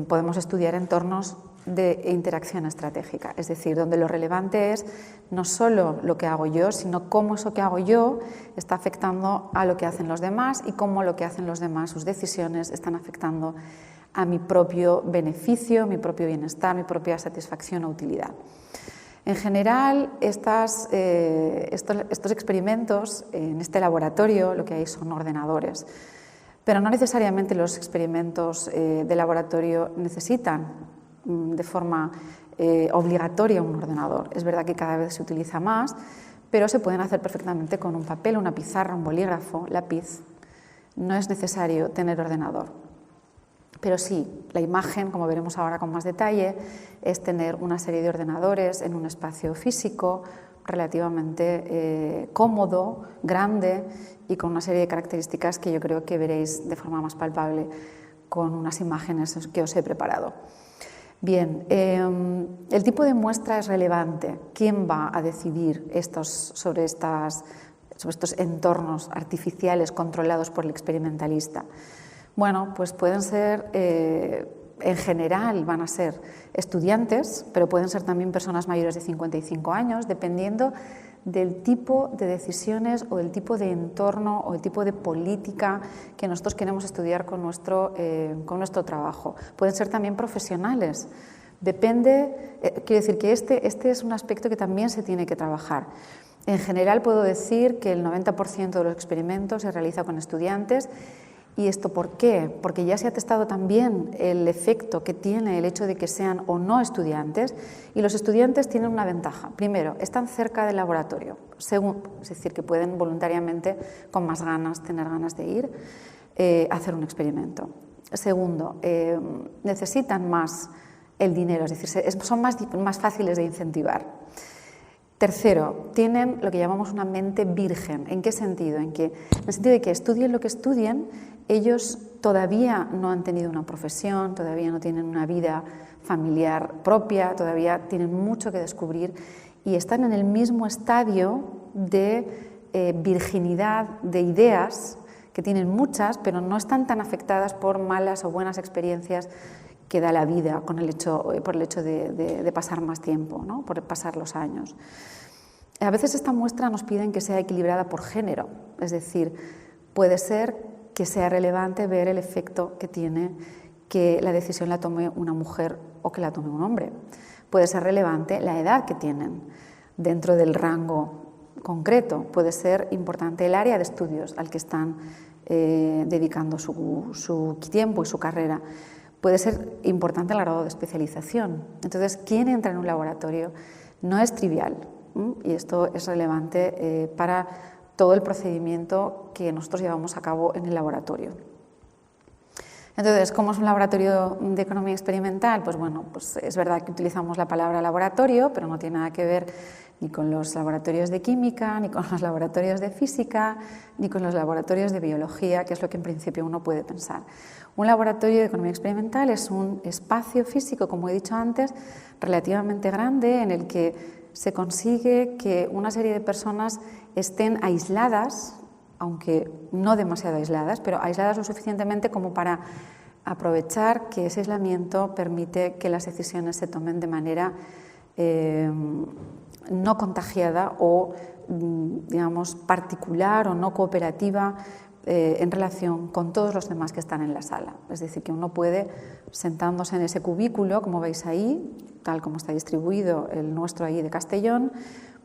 [SPEAKER 3] podemos estudiar entornos de interacción estratégica, es decir, donde lo relevante es no solo lo que hago yo, sino cómo eso que hago yo está afectando a lo que hacen los demás y cómo lo que hacen los demás, sus decisiones, están afectando a mi propio beneficio, mi propio bienestar, mi propia satisfacción o utilidad. En general, estos experimentos en este laboratorio lo que hay son ordenadores, pero no necesariamente los experimentos de laboratorio necesitan de forma obligatoria un ordenador. Es verdad que cada vez se utiliza más, pero se pueden hacer perfectamente con un papel, una pizarra, un bolígrafo, lápiz. No es necesario tener ordenador. Pero sí, la imagen, como veremos ahora con más detalle, es tener una serie de ordenadores en un espacio físico relativamente cómodo, grande y con una serie de características que yo creo que veréis de forma más palpable con unas imágenes que os he preparado. Bien, el tipo de muestra es relevante. ¿Quién va a decidir sobre estos entornos artificiales controlados por el experimentalista? Bueno, pues pueden ser, en general van a ser estudiantes, pero pueden ser también personas mayores de 55 años, dependiendo del tipo de decisiones o del tipo de entorno o el tipo de política que nosotros queremos estudiar con nuestro trabajo. Pueden ser también profesionales. Depende, quiero decir que este es un aspecto que también se tiene que trabajar. En general puedo decir que el 90% de los experimentos se realiza con estudiantes. ¿Y esto por qué? Porque ya se ha testado también el efecto que tiene el hecho de que sean o no estudiantes, y los estudiantes tienen una ventaja. Primero, están cerca del laboratorio, es decir, que pueden voluntariamente, con más ganas, tener ganas de ir a hacer un experimento. Segundo, necesitan más el dinero, es decir, son más fáciles de incentivar. Tercero, tienen lo que llamamos una mente virgen. ¿En qué sentido? En el sentido de que estudien lo que estudien, ellos todavía no han tenido una profesión, todavía no tienen una vida familiar propia, todavía tienen mucho que descubrir y están en el mismo estadio de virginidad de ideas, que tienen muchas, pero no están tan afectadas por malas o buenas experiencias que da la vida por el hecho de pasar más tiempo, ¿no? Por pasar los años. A veces esta muestra nos piden que sea equilibrada por género, es decir, puede ser que sea relevante ver el efecto que tiene que la decisión la tome una mujer o que la tome un hombre. Puede ser relevante la edad que tienen dentro del rango concreto, puede ser importante el área de estudios al que están dedicando su tiempo y su carrera. Puede ser importante el grado de especialización. Entonces, quién entra en un laboratorio no es trivial, y esto es relevante para todo el procedimiento que nosotros llevamos a cabo en el laboratorio. Entonces, ¿cómo es un laboratorio de economía experimental? Pues bueno, pues es verdad que utilizamos la palabra laboratorio, pero no tiene nada que ver ni con los laboratorios de química, ni con los laboratorios de física, ni con los laboratorios de biología, que es lo que en principio uno puede pensar. Un laboratorio de economía experimental es un espacio físico, como he dicho antes, relativamente grande, en el que se consigue que una serie de personas estén aisladas, aunque no demasiado aisladas, pero aisladas lo suficientemente como para aprovechar que ese aislamiento permite que las decisiones se tomen de manera no contagiada o, digamos, particular o no cooperativa en relación con todos los demás que están en la sala. Es decir, que uno puede, sentándose en ese cubículo, como veis ahí, tal como está distribuido el nuestro ahí de Castellón,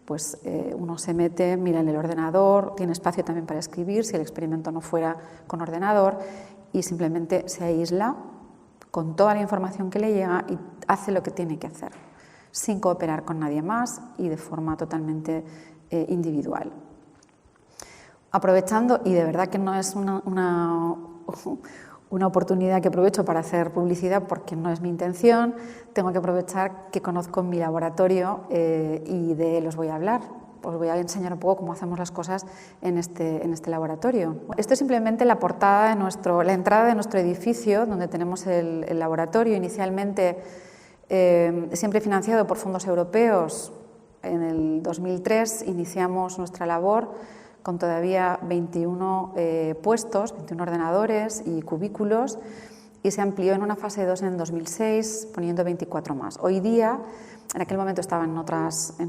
[SPEAKER 3] pues uno se mete, mira en el ordenador, tiene espacio también para escribir, si el experimento no fuera con ordenador, y simplemente se aísla con toda la información que le llega y hace lo que tiene que hacer, sin cooperar con nadie más y de forma totalmente individual. Aprovechando, y de verdad que no es una oportunidad que aprovecho para hacer publicidad porque no es mi intención, tengo que aprovechar que conozco mi laboratorio y de él os voy a hablar. Os voy a enseñar un poco cómo hacemos las cosas en este laboratorio. Esto es simplemente la portada de la entrada de nuestro edificio, donde tenemos el laboratorio, inicialmente siempre financiado por fondos europeos. En el 2003 iniciamos nuestra labor con todavía 21 puestos, 21 ordenadores y cubículos, y se amplió en una fase 2 en 2006, poniendo 24 más. Hoy día, en aquel momento estaba en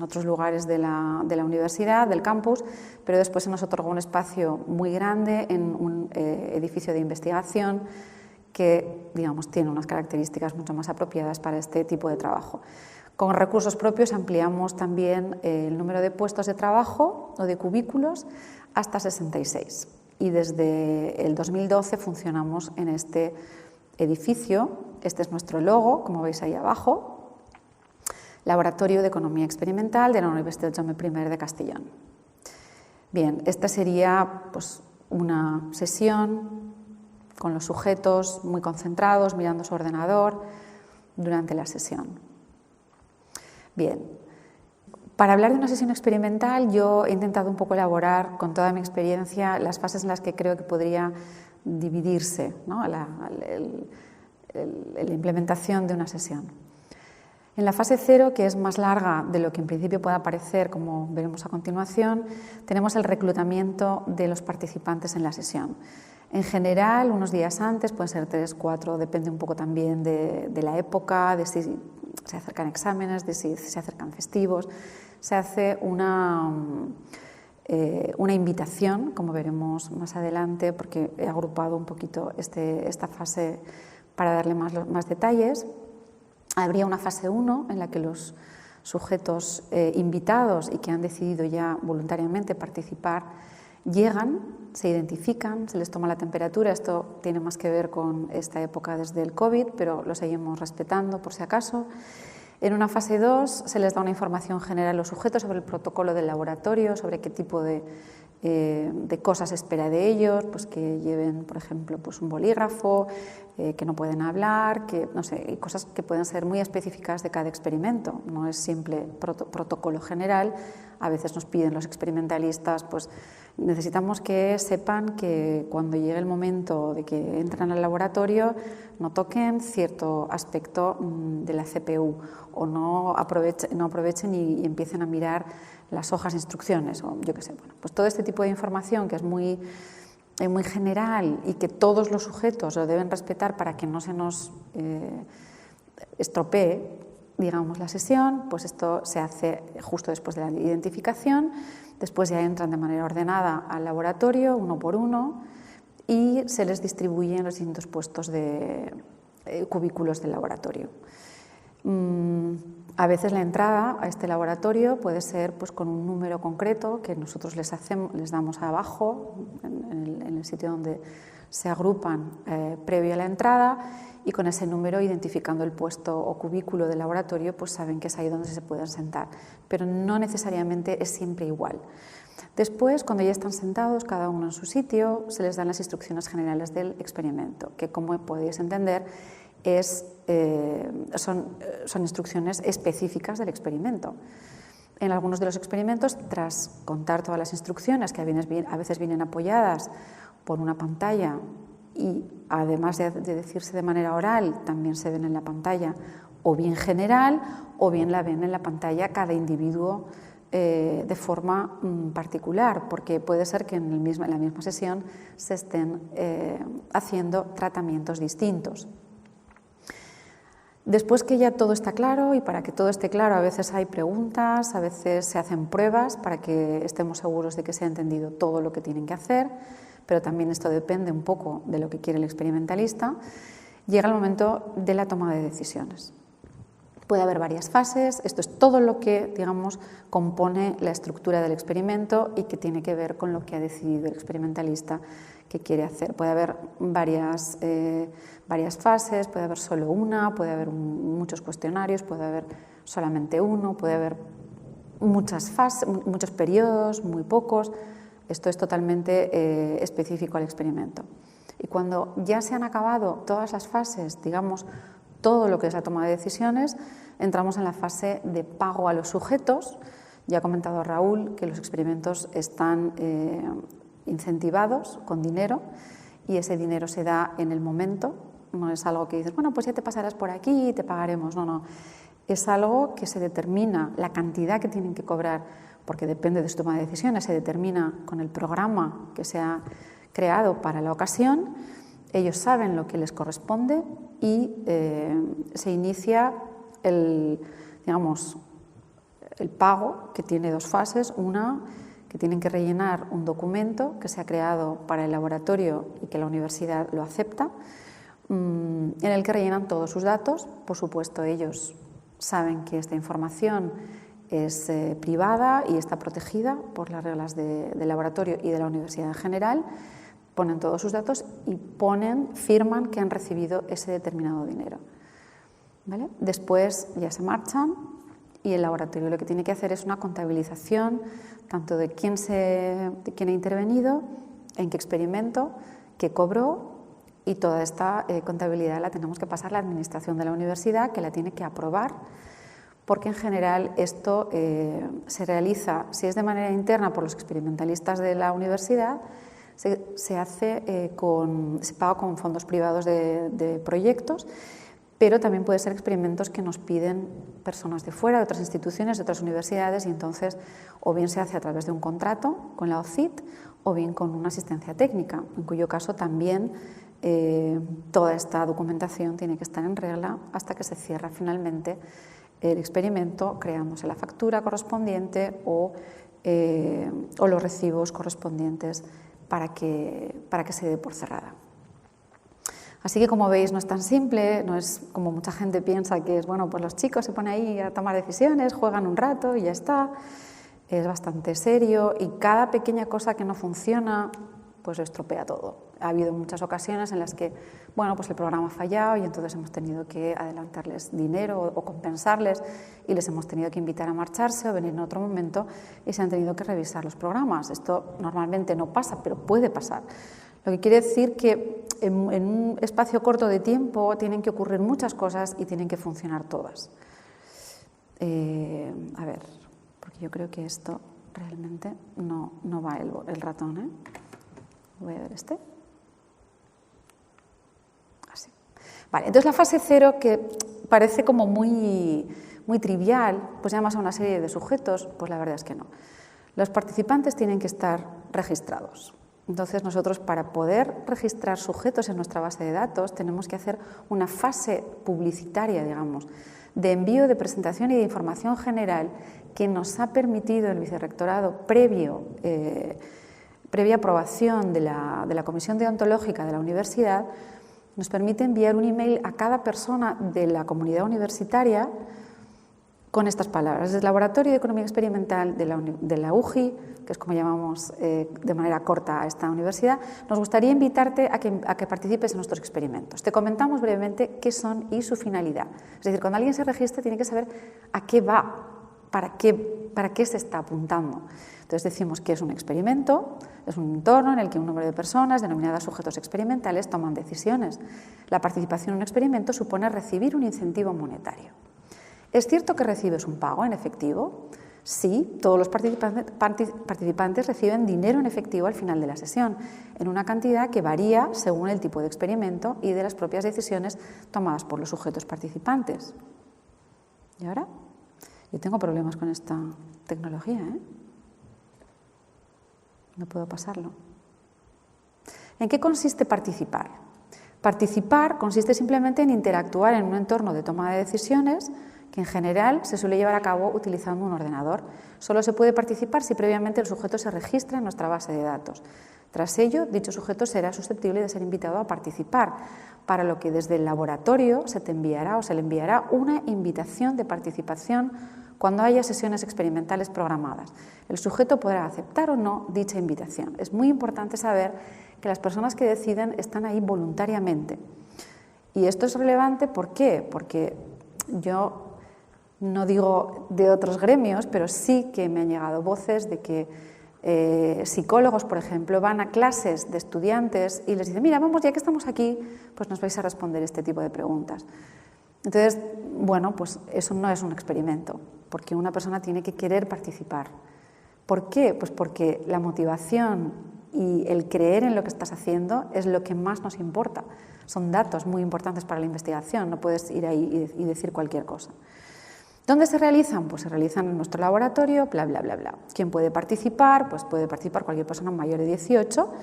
[SPEAKER 3] otros lugares de la universidad, del campus, pero después se nos otorgó un espacio muy grande en un edificio de investigación que, digamos, tiene unas características mucho más apropiadas para este tipo de trabajo. Con recursos propios ampliamos también el número de puestos de trabajo o de cubículos hasta 66. Y desde el 2012 funcionamos en este edificio. Este es nuestro logo, como veis ahí abajo. Laboratorio de Economía Experimental de la Universidad Jaume I de Castellón. Bien, esta sería pues, una sesión con los sujetos muy concentrados, mirando su ordenador durante la sesión. Bien, para hablar de una sesión experimental yo he intentado un poco elaborar con toda mi experiencia las fases en las que creo que podría dividirse, ¿no? la implementación de una sesión. En la fase 0, que es más larga de lo que en principio pueda parecer, como veremos a continuación, tenemos el reclutamiento de los participantes en la sesión. En general, unos días antes, pueden ser 3, 4, depende un poco también de la época, de si se acercan exámenes, de si se acercan festivos, se hace una invitación, como veremos más adelante, porque he agrupado un poquito esta fase para darle más detalles. Habría una fase 1 en la que los sujetos invitados y que han decidido ya voluntariamente participar llegan, se identifican, se les toma la temperatura. Esto tiene más que ver con esta época desde el COVID, pero lo seguimos respetando por si acaso. En una fase 2 se les da una información general a los sujetos sobre el protocolo del laboratorio, sobre qué tipo de cosas se espera de ellos, pues que lleven, por ejemplo, pues un bolígrafo, que no pueden hablar, que, no sé, cosas que pueden ser muy específicas de cada experimento. No es simple protocolo general. A veces nos piden los experimentalistas, pues necesitamos que sepan que cuando llegue el momento de que entran al laboratorio no toquen cierto aspecto de la CPU o no aprovechen y empiecen a mirar las hojas de instrucciones o yo qué sé. Bueno, pues todo este tipo de información que es muy general y que todos los sujetos lo deben respetar para que no se nos estropee, digamos, la sesión, pues esto se hace justo después de la identificación. Después ya entran de manera ordenada al laboratorio, uno por uno, y se les distribuyen los distintos puestos de cubículos del laboratorio. A veces la entrada a este laboratorio puede ser pues, con un número concreto que nosotros les damos abajo, en el sitio donde se agrupan previo a la entrada, y con ese número, identificando el puesto o cubículo del laboratorio, pues saben que es ahí donde se pueden sentar, pero no necesariamente es siempre igual. Después, cuando ya están sentados, cada uno en su sitio, se les dan las instrucciones generales del experimento, que como podéis entender, son instrucciones específicas del experimento. En algunos de los experimentos, tras contar todas las instrucciones, que a veces vienen apoyadas por una pantalla y además de decirse de manera oral, también se ven en la pantalla, o bien general, o bien la ven en la pantalla cada individuo de forma particular, porque puede ser que en la misma sesión se estén haciendo tratamientos distintos. Después que ya todo está claro, y para que todo esté claro a veces hay preguntas, a veces se hacen pruebas para que estemos seguros de que se ha entendido todo lo que tienen que hacer, pero también esto depende un poco de lo que quiere el experimentalista, llega el momento de la toma de decisiones. Puede haber varias fases, esto es todo lo que, digamos, compone la estructura del experimento y que tiene que ver con lo que ha decidido el experimentalista que quiere hacer. Puede haber varias fases, puede haber solo una, puede haber muchos cuestionarios, puede haber solamente uno, puede haber muchas fases, muchos periodos, muy pocos. Esto es totalmente específico al experimento. Y cuando ya se han acabado todas las fases, digamos, todo lo que es la toma de decisiones, entramos en la fase de pago a los sujetos. Ya ha comentado Raúl que los experimentos están incentivados con dinero y ese dinero se da en el momento. No es algo que dices, bueno, pues ya te pasarás por aquí y te pagaremos. No, no. Es algo que se determina, la cantidad que tienen que cobrar, porque depende de su toma de decisiones, se determina con el programa que se ha creado para la ocasión. Ellos saben lo que les corresponde y se inicia el pago, que tiene dos fases. Una, que tienen que rellenar un documento que se ha creado para el laboratorio y que la universidad lo acepta, en el que rellenan todos sus datos. Por supuesto, ellos saben que esta información es privada y está protegida por las reglas del laboratorio y de la universidad en general. Ponen todos sus datos y firman que han recibido ese determinado dinero. ¿Vale? Después ya se marchan y el laboratorio lo que tiene que hacer es una contabilización tanto de quién ha intervenido, en qué experimento, qué cobró, y toda esta contabilidad la tenemos que pasar a la administración de la universidad, que la tiene que aprobar, porque en general esto se realiza, si es de manera interna por los experimentalistas de la universidad, se paga con fondos privados de proyectos, pero también puede ser experimentos que nos piden personas de fuera, de otras instituciones, de otras universidades, y entonces o bien se hace a través de un contrato con la OCIT o bien con una asistencia técnica, en cuyo caso también toda esta documentación tiene que estar en regla hasta que se cierra finalmente el experimento, creándose la factura correspondiente o los recibos correspondientes para que se dé por cerrada. Así que, como veis, no es tan simple, no es como mucha gente piensa que es, bueno, pues los chicos se ponen ahí a tomar decisiones, juegan un rato y ya está. Es bastante serio y cada pequeña cosa que no funciona, pues estropea todo. Ha habido muchas ocasiones en las que, bueno, pues el programa ha fallado y entonces hemos tenido que adelantarles dinero o compensarles y les hemos tenido que invitar a marcharse o venir en otro momento y se han tenido que revisar los programas. Esto normalmente no pasa, pero puede pasar. Lo que quiere decir que en un espacio corto de tiempo tienen que ocurrir muchas cosas y tienen que funcionar todas. A ver, porque yo creo que esto realmente no va el ratón, ¿eh? Voy a ver este. Así. Vale, entonces la fase 0, que parece como muy trivial, pues llamas a una serie de sujetos, pues la verdad es que no. Los participantes tienen que estar registrados. Entonces nosotros, para poder registrar sujetos en nuestra base de datos, tenemos que hacer una fase publicitaria, digamos, de envío de presentación y de información general que nos ha permitido el vicerrectorado, previa aprobación de la Comisión Deontológica de la universidad, nos permite enviar un email a cada persona de la comunidad universitaria con estas palabras: desde el Laboratorio de Economía Experimental de la UJI, que es como llamamos de manera corta a esta universidad, nos gustaría invitarte a que participes en nuestros experimentos. Te comentamos brevemente qué son y su finalidad. Es decir, cuando alguien se registra tiene que saber a qué va, para qué se está apuntando. Entonces decimos que es un experimento, es un entorno en el que un número de personas, denominadas sujetos experimentales, toman decisiones. La participación en un experimento supone recibir un incentivo monetario. ¿Es cierto que recibes un pago en efectivo? Sí, todos los participantes reciben dinero en efectivo al final de la sesión, en una cantidad que varía según el tipo de experimento y de las propias decisiones tomadas por los sujetos participantes. ¿Y ahora? Yo tengo problemas con esta tecnología, ¿eh? No puedo pasarlo. ¿En qué consiste participar? Participar consiste simplemente en interactuar en un entorno de toma de decisiones que en general se suele llevar a cabo utilizando un ordenador. Solo se puede participar si previamente el sujeto se registra en nuestra base de datos. Tras ello, dicho sujeto será susceptible de ser invitado a participar, para lo que desde el laboratorio se te enviará o se le enviará una invitación de participación cuando haya sesiones experimentales programadas. El sujeto podrá aceptar o no dicha invitación. Es muy importante saber que las personas que deciden están ahí voluntariamente. Y esto es relevante, ¿por qué? Porque yo no digo de otros gremios, pero sí que me han llegado voces de que Psicólogos, por ejemplo, van a clases de estudiantes y les dicen, mira, vamos, ya que estamos aquí, pues nos vais a responder este tipo de preguntas. Entonces, bueno, pues eso no es un experimento, porque una persona tiene que querer participar. ¿Por qué? Pues porque la motivación y el creer en lo que estás haciendo es lo que más nos importa. Son datos muy importantes para la investigación, no puedes ir ahí y decir cualquier cosa. ¿Dónde se realizan? Pues se realizan en nuestro laboratorio, bla, bla, bla, bla. ¿Quién puede participar? Pues puede participar cualquier persona mayor de 18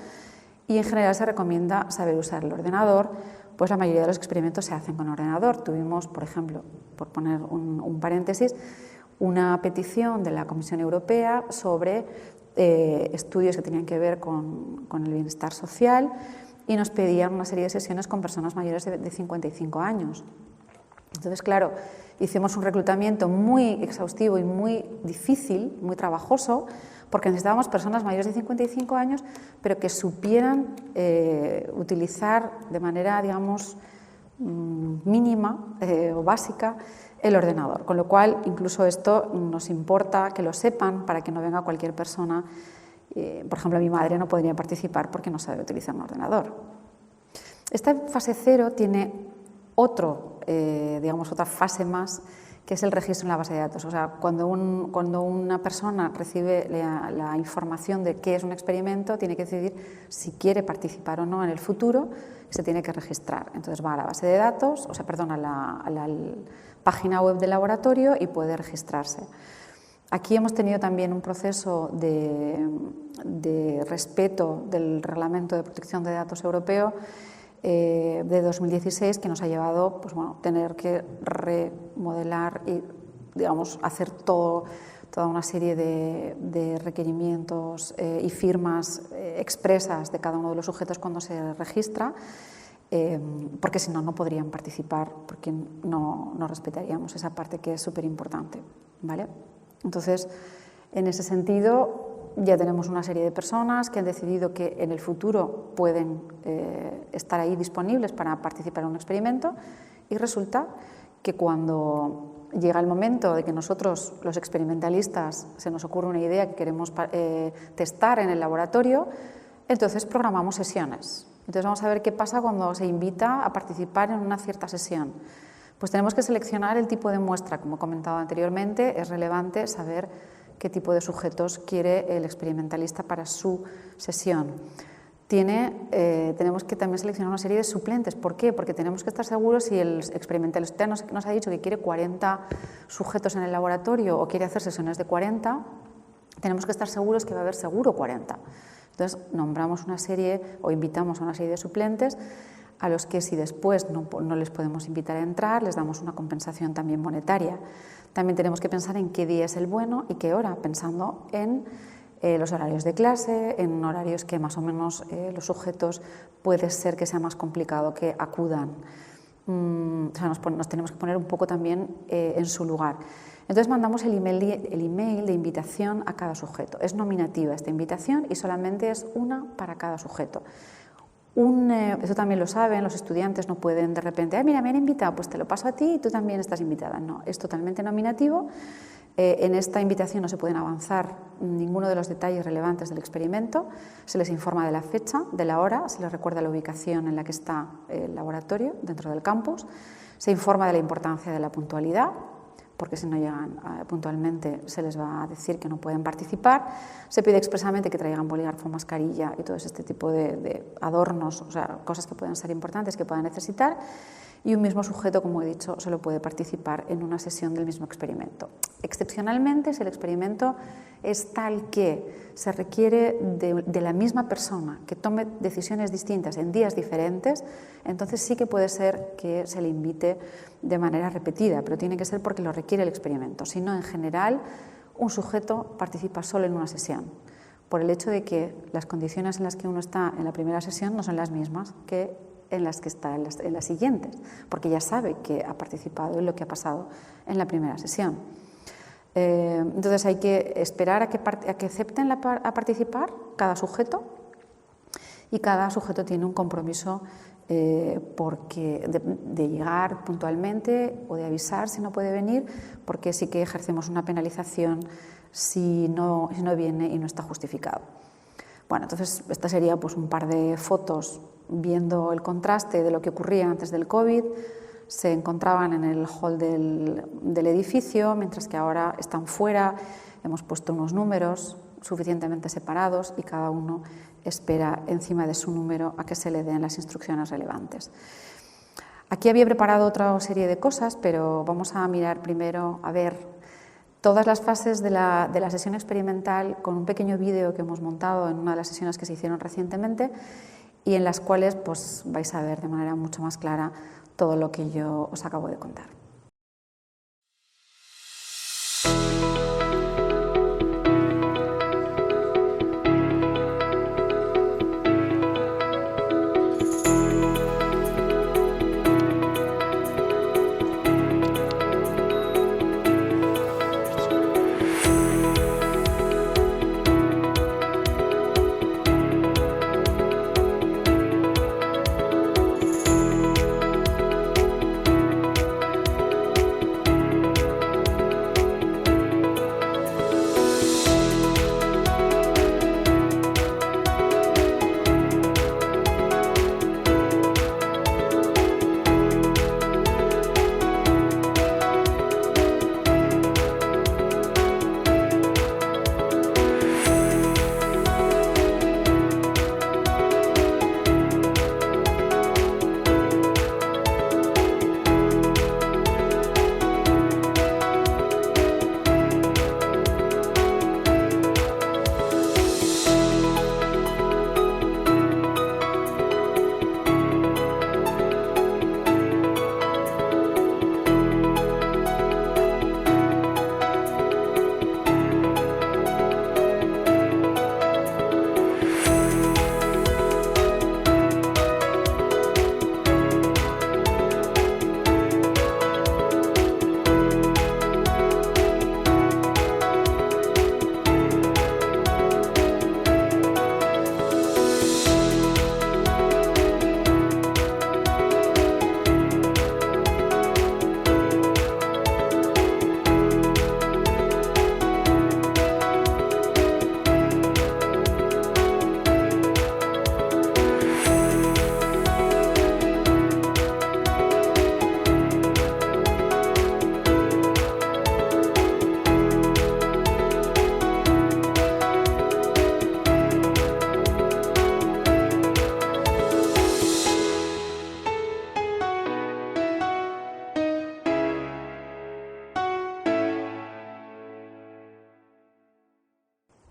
[SPEAKER 3] y en general se recomienda saber usar el ordenador, pues la mayoría de los experimentos se hacen con ordenador. Tuvimos, por ejemplo, por poner un paréntesis, una petición de la Comisión Europea sobre estudios que tenían que ver con el bienestar social y nos pedían una serie de sesiones con personas mayores de 55 años. Entonces, claro, hicimos un reclutamiento muy exhaustivo y muy difícil, muy trabajoso, porque necesitábamos personas mayores de 55 años, pero que supieran utilizar de manera, digamos, mínima o básica el ordenador. Con lo cual, incluso esto nos importa que lo sepan para que no venga cualquier persona. Por ejemplo, mi madre no podría participar porque no sabe utilizar un ordenador. Esta fase 0 tiene otra fase más, que es el registro en la base de datos. O sea, cuando una persona recibe la información de qué es un experimento, tiene que decidir si quiere participar o no en el futuro y se tiene que registrar. Entonces va a la base de datos, a la página web del laboratorio y puede registrarse. Aquí hemos tenido también un proceso de respeto del Reglamento de Protección de Datos Europeo de 2016, que nos ha llevado tener que remodelar y, digamos, hacer toda una serie de requerimientos y firmas expresas de cada uno de los sujetos cuando se registra, porque si no, no podrían participar, porque no respetaríamos esa parte que es súper importante, ¿vale? Entonces, en ese sentido, ya tenemos una serie de personas que han decidido que en el futuro pueden estar ahí disponibles para participar en un experimento y resulta que cuando llega el momento de que nosotros, los experimentalistas, se nos ocurre una idea que queremos testar en el laboratorio, entonces programamos sesiones. Entonces vamos a ver qué pasa cuando se invita a participar en una cierta sesión. Pues tenemos que seleccionar el tipo de muestra. Como he comentado anteriormente, es relevante saber qué tipo de sujetos quiere el experimentalista para su sesión. Tenemos que también seleccionar una serie de suplentes. ¿Por qué? Porque tenemos que estar seguros si el experimentalista nos ha dicho que quiere 40 sujetos en el laboratorio o quiere hacer sesiones de 40, tenemos que estar seguros que va a haber seguro 40. Entonces, nombramos una serie o invitamos a una serie de suplentes a los que, si después no les podemos invitar a entrar, les damos una compensación también monetaria. También tenemos que pensar en qué día es el bueno y qué hora, pensando en los horarios de clase, en horarios que más o menos los sujetos puede ser que sea más complicado que acudan. O sea, nos tenemos que poner un poco también en su lugar. Entonces mandamos el email de invitación a cada sujeto. Es nominativa esta invitación y solamente es una para cada sujeto. Eso también lo saben, los estudiantes no pueden de repente, mira, me han invitado, pues te lo paso a ti y tú también estás invitada. No, es totalmente nominativo. En esta invitación no se pueden avanzar ninguno de los detalles relevantes del experimento. Se les informa de la fecha, de la hora, se les recuerda la ubicación en la que está el laboratorio dentro del campus. Se informa de la importancia de la puntualidad, porque si no llegan puntualmente se les va a decir que no pueden participar. Se pide expresamente que traigan bolígrafo, mascarilla y todo este tipo de adornos, o sea, cosas que puedan ser importantes, que puedan necesitar. Y un mismo sujeto, como he dicho, solo puede participar en una sesión del mismo experimento. Excepcionalmente, si el experimento es tal que se requiere de la misma persona que tome decisiones distintas en días diferentes, entonces sí que puede ser que se le invite de manera repetida, pero tiene que ser porque lo requiere el experimento. Si no, en general, un sujeto participa solo en una sesión, por el hecho de que las condiciones en las que uno está en la primera sesión no son las mismas que en las que está en las siguientes, porque ya sabe que ha participado en lo que ha pasado en la primera sesión. Entonces hay que esperar a que acepten a participar cada sujeto, y cada sujeto tiene un compromiso de llegar puntualmente o de avisar si no puede venir, porque sí que ejercemos una penalización si no viene y no está justificado. Bueno, entonces esta sería pues un par de fotos viendo el contraste de lo que ocurría antes del COVID. Se encontraban en el hall del edificio, mientras que ahora están fuera. Hemos puesto unos números suficientemente separados y cada uno espera encima de su número a que se le den las instrucciones relevantes. Aquí había preparado otra serie de cosas, pero vamos a mirar primero a ver todas las fases de la sesión experimental con un pequeño vídeo que hemos montado en una de las sesiones que se hicieron recientemente y en las cuales pues, vais a ver de manera mucho más clara todo lo que yo os acabo de contar.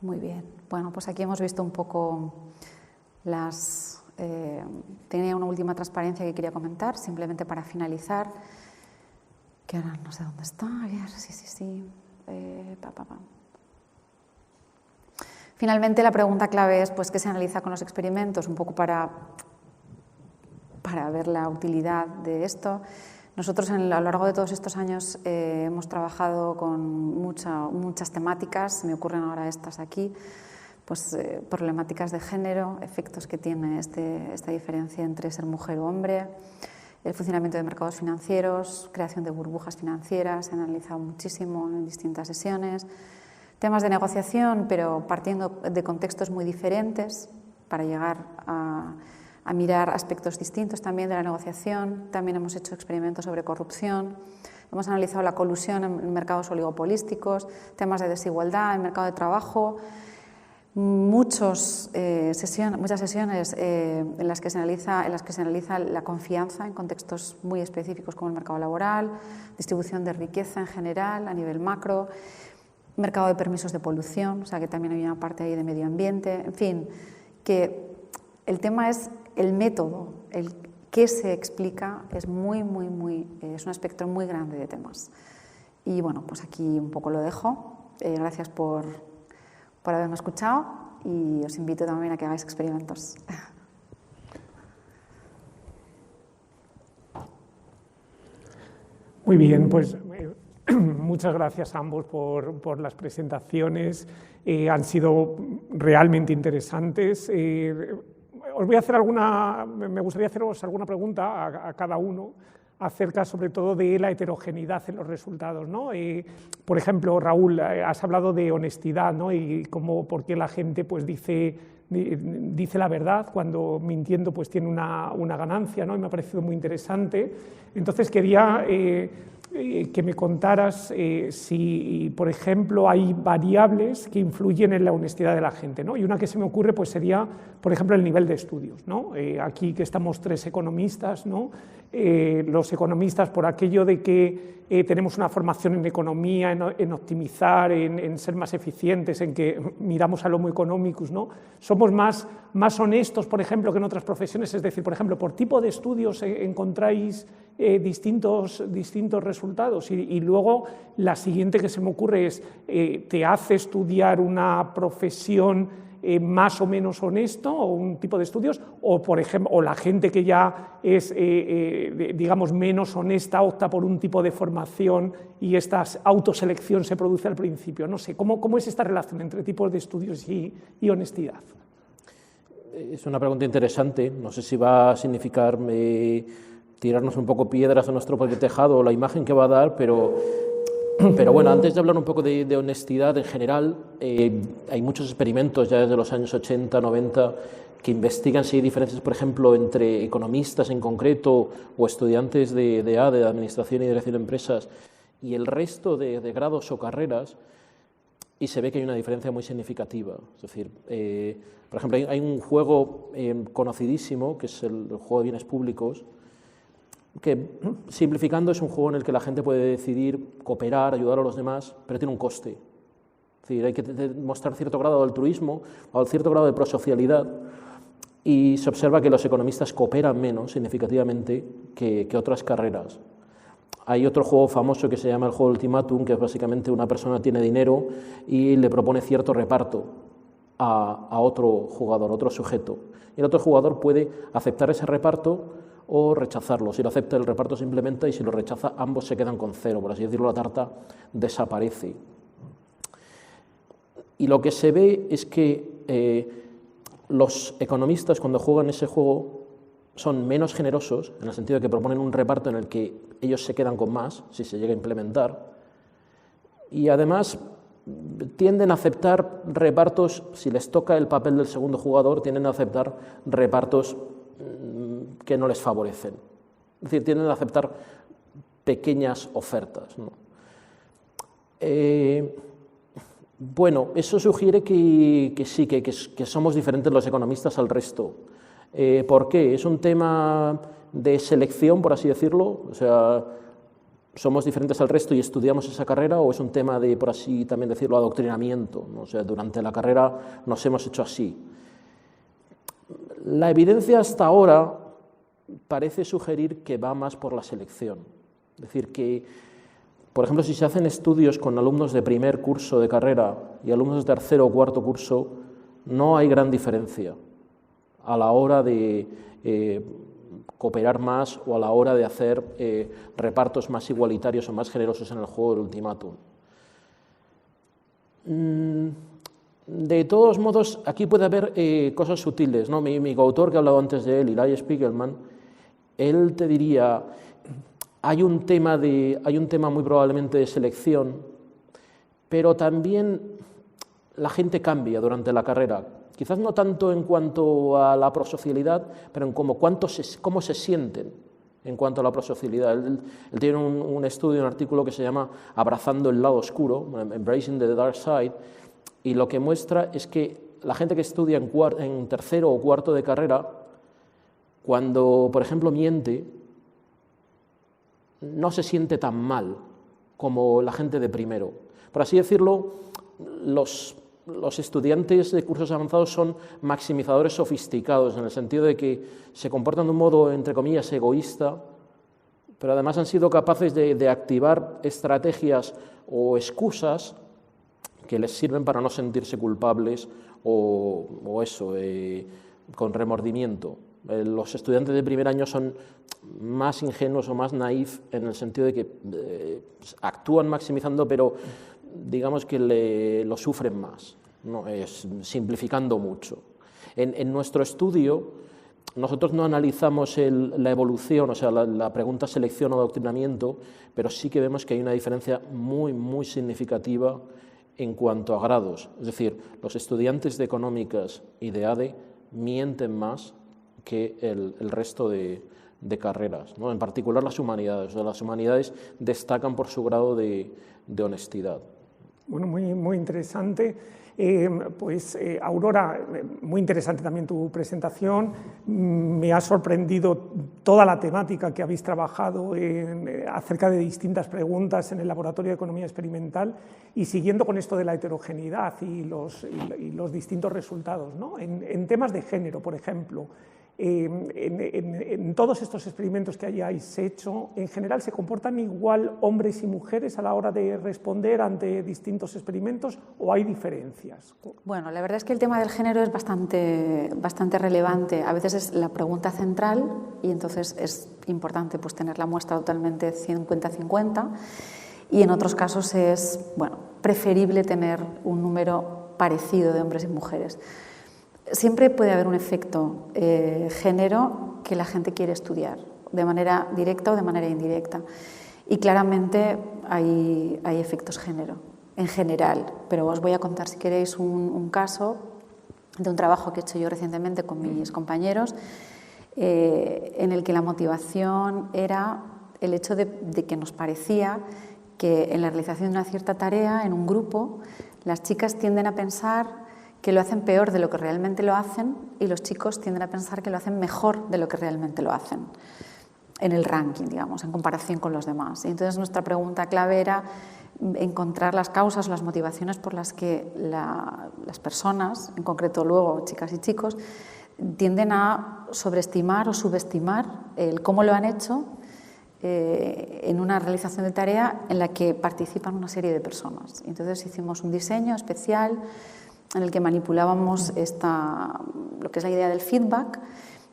[SPEAKER 3] Muy bien, bueno, pues aquí hemos visto un poco tenía una última transparencia que quería comentar, simplemente para finalizar, que ahora no sé dónde está, a ver, sí. Finalmente la pregunta clave es pues, ¿qué se analiza con los experimentos? Un poco para ver la utilidad de esto. Nosotros a lo largo de todos estos años hemos trabajado con muchas temáticas, me ocurren ahora estas aquí, pues, problemáticas de género, efectos que tiene esta diferencia entre ser mujer o hombre, el funcionamiento de mercados financieros, creación de burbujas financieras, se han analizado muchísimo en distintas sesiones, temas de negociación, pero partiendo de contextos muy diferentes para llegar a mirar aspectos distintos también de la negociación. También hemos hecho experimentos sobre corrupción, hemos analizado la colusión en mercados oligopolísticos, temas de desigualdad en el mercado de trabajo, muchas sesiones en las que se analiza la confianza en contextos muy específicos como el mercado laboral, distribución de riqueza en general a nivel macro, mercado de permisos de polución, o sea que también hay una parte ahí de medio ambiente, en fin, que el tema es el método, el qué se explica, es es un espectro muy grande de temas. Y bueno, pues aquí un poco lo dejo. Gracias por haberme escuchado y os invito también a que hagáis experimentos.
[SPEAKER 1] Muy bien, pues muchas gracias a ambos por las presentaciones. Han sido realmente interesantes. Me gustaría haceros alguna pregunta a cada uno acerca sobre todo de la heterogeneidad en los resultados, ¿no? Por ejemplo, Raúl, has hablado de honestidad, ¿no? Y por qué la gente pues, dice la verdad cuando mintiendo pues, tiene una ganancia, ¿no? Y me ha parecido muy interesante. Entonces quería que me contaras si, por ejemplo, hay variables que influyen en la honestidad de la gente, ¿no? Y una que se me ocurre pues, sería, por ejemplo, el nivel de estudios, ¿no? Aquí que estamos 3 economistas, ¿no? Los economistas, por aquello de que tenemos una formación en economía, en optimizar, en ser más eficientes, en que miramos al homo economicus, ¿no? Somos más honestos, por ejemplo, que en otras profesiones, es decir, por ejemplo, por tipo de estudios encontráis distintos resultados. Y luego la siguiente que se me ocurre es, ¿te hace estudiar una profesión más o menos honesto o un tipo de estudios? O, por ejemplo, o la gente que ya es, digamos, menos honesta opta por un tipo de formación y esta autoselección se produce al principio. No sé, ¿cómo es esta relación entre tipos de estudios y honestidad?
[SPEAKER 2] Es una pregunta interesante. No sé si va a significar tirarnos un poco piedras a nuestro propio tejado o la imagen que va a dar, pero bueno, antes de hablar un poco de honestidad en general, hay muchos experimentos ya desde los años 80, 90 que investigan si hay diferencias, por ejemplo, entre economistas en concreto o estudiantes de Administración y Dirección de Empresas, y el resto de grados o carreras, y se ve que hay una diferencia muy significativa. Es decir, por ejemplo, hay un juego conocidísimo, que es el juego de bienes públicos, que, simplificando, es un juego en el que la gente puede decidir cooperar, ayudar a los demás, pero tiene un coste. Es decir, hay que mostrar cierto grado de altruismo o cierto grado de prosocialidad, y se observa que los economistas cooperan menos significativamente que otras carreras. Hay otro juego famoso que se llama el juego Ultimátum, que es básicamente una persona tiene dinero y le propone cierto reparto a otro jugador, otro sujeto. Y el otro jugador puede aceptar ese reparto o rechazarlo. Si lo acepta, el reparto se implementa, y si lo rechaza, ambos se quedan con cero. Por así decirlo, la tarta desaparece. Y lo que se ve es que los economistas, cuando juegan ese juego, son menos generosos, en el sentido de que proponen un reparto en el que ellos se quedan con más, si se llega a implementar, y además tienden a aceptar repartos, si les toca el papel del segundo jugador, tienden a aceptar repartos que no les favorecen. Es decir, tienden a aceptar pequeñas ofertas, ¿no? Bueno, eso sugiere que sí, que somos diferentes los economistas al resto. ¿Por qué? ¿Es un tema de selección, por así decirlo? O sea, ¿somos diferentes al resto y estudiamos esa carrera? ¿O es un tema de, por así también decirlo, adoctrinamiento, ¿no? O sea, durante la carrera nos hemos hecho así. La evidencia hasta ahora parece sugerir que va más por la selección. Es decir, que, por ejemplo, si se hacen estudios con alumnos de primer curso de carrera y alumnos de tercero o cuarto curso, no hay gran diferencia a la hora de cooperar más o a la hora de hacer repartos más igualitarios o más generosos en el juego del ultimátum. De todos modos, aquí puede haber cosas sutiles, ¿no? Mi coautor, que he hablado antes de él, Eli Spiegelman, él te diría, hay un tema muy probablemente de selección, pero también la gente cambia durante la carrera. Quizás no tanto en cuanto a la prosocialidad, pero en cómo se sienten en cuanto a la prosocialidad. Él tiene un estudio, un artículo que se llama Abrazando el lado oscuro, Embracing the Dark Side, y lo que muestra es que la gente que estudia en tercero o cuarto de carrera, cuando, por ejemplo, miente, no se siente tan mal como la gente de primero. Por así decirlo, los estudiantes de cursos avanzados son maximizadores sofisticados, en el sentido de que se comportan de un modo, entre comillas, egoísta, pero además han sido capaces de activar estrategias o excusas que les sirven para no sentirse culpables o con remordimiento. Los estudiantes de primer año son más ingenuos o más naif, en el sentido de que actúan maximizando, pero digamos que lo sufren más, ¿no? Simplificando mucho. En nuestro estudio nosotros no analizamos la evolución, o sea, la pregunta selección o adoctrinamiento, pero sí que vemos que hay una diferencia muy, muy significativa en cuanto a grados. Es decir, los estudiantes de económicas y de ADE mienten más que el resto de carreras, ¿no? En particular las humanidades. O sea, las humanidades destacan por su grado de honestidad.
[SPEAKER 1] Bueno, muy interesante. Aurora, muy interesante también tu presentación. Me ha sorprendido toda la temática que habéis trabajado acerca de distintas preguntas en el Laboratorio de Economía Experimental, y siguiendo con esto de la heterogeneidad y los distintos resultados, ¿no? En temas de género, por ejemplo, en todos estos experimentos que hayáis hecho, ¿en general se comportan igual hombres y mujeres a la hora de responder ante distintos experimentos o hay diferencias?
[SPEAKER 3] Bueno, la verdad es que el tema del género es bastante relevante. A veces es la pregunta central y entonces es importante pues, tener la muestra totalmente 50-50, y en otros casos es preferible tener un número parecido de hombres y mujeres. Siempre puede haber un efecto género que la gente quiere estudiar, de manera directa o de manera indirecta. Y claramente hay efectos género, en general. Pero os voy a contar, si queréis, un caso de un trabajo que he hecho yo recientemente con mis compañeros, en el que la motivación era el hecho de que nos parecía que en la realización de una cierta tarea, en un grupo, las chicas tienden a pensar que lo hacen peor de lo que realmente lo hacen y los chicos tienden a pensar que lo hacen mejor de lo que realmente lo hacen en el ranking, digamos, en comparación con los demás. Y entonces nuestra pregunta clave era encontrar las causas o las motivaciones por las que las personas, en concreto luego chicas y chicos, tienden a sobreestimar o subestimar el cómo lo han hecho en una realización de tarea en la que participan una serie de personas. Entonces hicimos un diseño especial en el que manipulábamos lo que es la idea del feedback,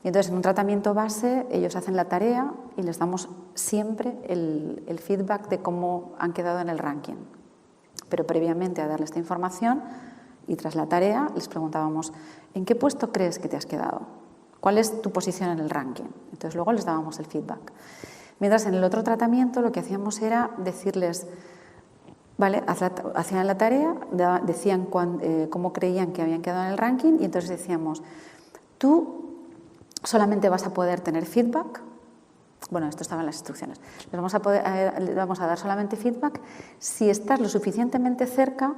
[SPEAKER 3] y entonces en un tratamiento base ellos hacen la tarea y les damos siempre el feedback de cómo han quedado en el ranking. Pero previamente a darle esta información y tras la tarea les preguntábamos ¿en qué puesto crees que te has quedado? ¿Cuál es tu posición en el ranking? Entonces luego les dábamos el feedback. Mientras en el otro tratamiento lo que hacíamos era decirles, vale, hacían la tarea, decían cómo creían que habían quedado en el ranking, y entonces decíamos, tú solamente vas a poder tener feedback, bueno, esto estaba en las instrucciones, le vamos a dar solamente feedback si estás lo suficientemente cerca